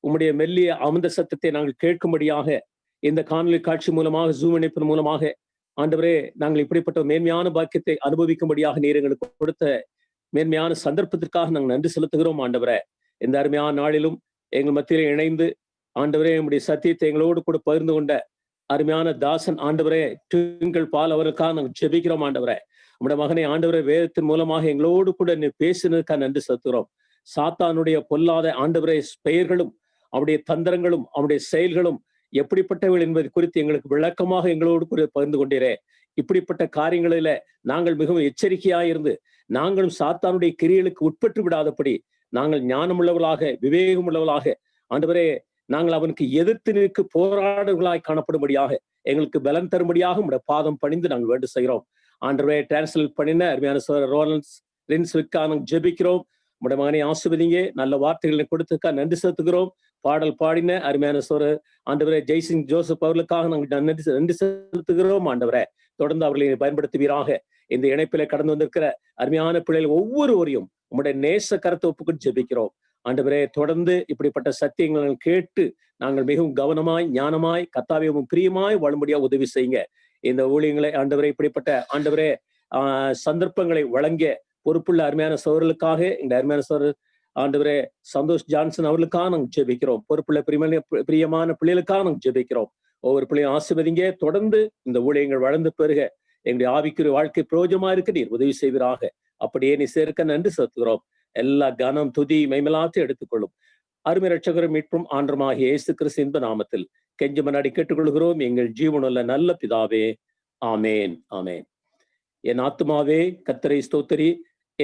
உம்முடைய மெல்லிய அமுத சத்தத்தை நாங்கள் கேட்கும்படியாக இந்த காணொலி காட்சி மூலமாக ஜூம் இணைப்பின் மூலமாக ஆண்டவரே நாங்கள் இப்படிப்பட்ட மேன்மையான பாக்கியத்தை அனுபவிக்கும்படியாக நீர் எங்களுக்கு கொடுத்த மேன்மையான சந்தர்ப்பத்திற்காக நாங்கள் நன்றி செலுத்துகிறோம். ஆண்டவரே, இந்த அருமையான நாளிலும் எங்கள் மத்தியிலே இணைந்து ஆண்டவரே உம்முடைய சத்தியத்தை எங்களோடு கூட பகிர்ந்து கொண்ட அருமையான தாசன் ஆண்டவரே ட்விங்கிள் பால் அவர்களுக்காக நாங்கள் ஜெபிக்கிறோம். ஆண்டவரே, உம்முடைய மகனை ஆண்டவரே வேதத்தின் மூலமாக எங்களோடு கூட நீ பேசினதுக்காக நன்றி செலுத்துகிறோம். சாத்தானுடைய பொல்லாத ஆண்டவரே பெயர்களும் அவருடைய தந்திரங்களும் அவருடைய செயல்களும் எப்படிப்பட்டவர்கள் என்பது குறித்து எங்களுக்கு விளக்கமாக எங்களோடு கூட பகிர்ந்து கொண்டீரே. இப்படிப்பட்ட காரியங்களில நாங்கள் மிகவும் எச்சரிக்கையாயிருந்து நாங்களும் சாத்தானுடைய கிரியைகளுக்கு உட்பட்டு விடாதபடி நாங்கள் ஞானமுள்ளவர்களாக விவேகமுள்ளவர்களாக ஆண்டவரே நாங்கள் அவனுக்கு எதிர்த்து நிற்கு போராடுகளாய் காணப்படும்படியாக எங்களுக்கு பலன் தரும்படியாக உடைய பாதம் பணிந்து நாங்கள் வேண்டு செய்கிறோம். ஆண்டவரே, டிரான்ஸ்லேட் பண்ணின அருமையான சார் ரோலன்ஸ் ரின்ஸ்விற்காக நாங்கள் ஜெபிக்கிறோம். உடைய மகனை ஆசிர்வதிங்க, நல்ல வார்த்தைகளை கொடுத்துக்கா நன்றி செலுத்துகிறோம். பாடல் பாடின அருமையான சோர் ஆண்டவரே ஜெய்சிங் ஜோசப் அவர்களுக்காக நாங்கள் நன்றி செலுத்துகிறோம். ஆண்டவரே, தொடர்ந்து அவர்களை பயன்படுத்துவீராக. இந்த இணைப்பில கடந்து வந்திருக்கிற அருமையான பிள்ளைகள் ஒவ்வொருவரையும் உம்முடைய நேச கரத்தை ஒப்புக்கொண்டு ஜெபிக்கிறோம். ஆண்டவரே, தொடர்ந்து இப்படிப்பட்ட சத்தியங்களை கேட்டு நாங்கள் மிகவும் கவனமாய் ஞானமாய் கர்த்தாவியும் பிரியமாய் வாழும்படியா உதவி செய்யுங்க. இந்த ஊழியங்களை ஆண்டவரே இப்படிப்பட்ட ஆண்டவரே சந்தர்ப்பங்களை வழங்கிய பொறுப்புள்ள அருமையான சோழர்களுக்காக இந்த அருமையான சோழர் ஆண்டவரே சந்தோஷ் ஜான்சன் அவர்களுக்காக நாங்கள் ஜெபிக்கிறோம். பொறுப்புள்ள பிரியமான பிள்ளைகளுக்காக நாங்கள் ஜெபிக்கிறோம். ஒவ்வொரு பிள்ளையும் ஆசீர்வதிங்க. தொடர்ந்து இந்த ஊழியங்கள் வளர்ந்து பெருக எங்களுடைய ஆவிக்குரிய வாழ்க்கை பிரயோஜனமா இருக்க நீர் உதவி செய்வீராக. அப்படியே நீ சேர்க்க நன்றி செலுத்துகிறோம். எல்லா கனம் துதி மைமலாற்றை எடுத்துக்கொள்ளும் அருமை ரட்சகரும் மீட்பும் ஆண்டருமாகிய இயேசு கிறிஸ்து இன்ப நாமத்தில் கெஞ்சுமனாடி கேட்டுக்கொள்கிறோம் எங்கள் ஜீவனுள்ள நல்ல பிதாவே. ஆமேன், ஆமேன். என் ஆத்துமாவே கர்த்தரை ஸ்தோத்திரி,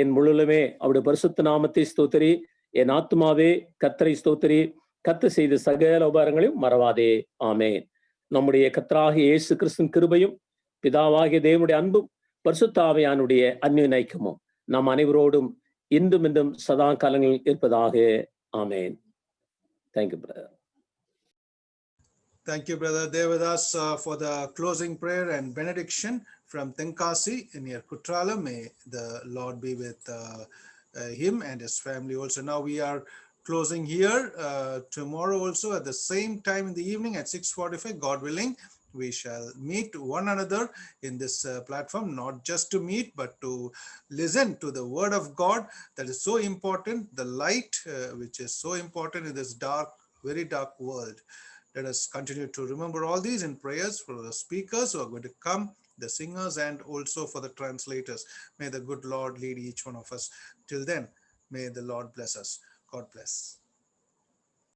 என் முழுலுமே அவருடைய பரிசுத்த நாமத்தை ஸ்தோத்திரி. என் ஆத்துமாவே கர்த்தரை ஸ்தோத்திரி, கர்த்தர் செய்த சகல உபகாரங்களையும் மறவாதே. ஆமேன். நம்முடைய கர்த்தராகிய இயேசு கிறிஸ்துவின் கிருபையும் பிதாவாகிய தேவனுடைய அன்பும் பரிசுத்த ஆவியானுடைய அந்நிய ஐக்கியமும் நம் அனைவரோடும் இன்றும் இன்றும் சதா காலங்களில் இருப்பதாக. ஆமேன். Thank you, brother. Thank you, Brother Devadas, for the closing prayer and benediction from Tenkasi near Kutrala. May the Lord be with him and his family also. Now we are closing here. Tomorrow also at the same time in the evening at 6:45, God willing, we shall meet one another in this platform, not just to meet, but to listen to the word of God. That is so important, the light which is so important in this dark, very dark world. Let us continue to remember all these in prayers for the speakers who are going to come, the singers, and also for the translators. May the good Lord lead each one of us. Till then, may the Lord bless us. God bless.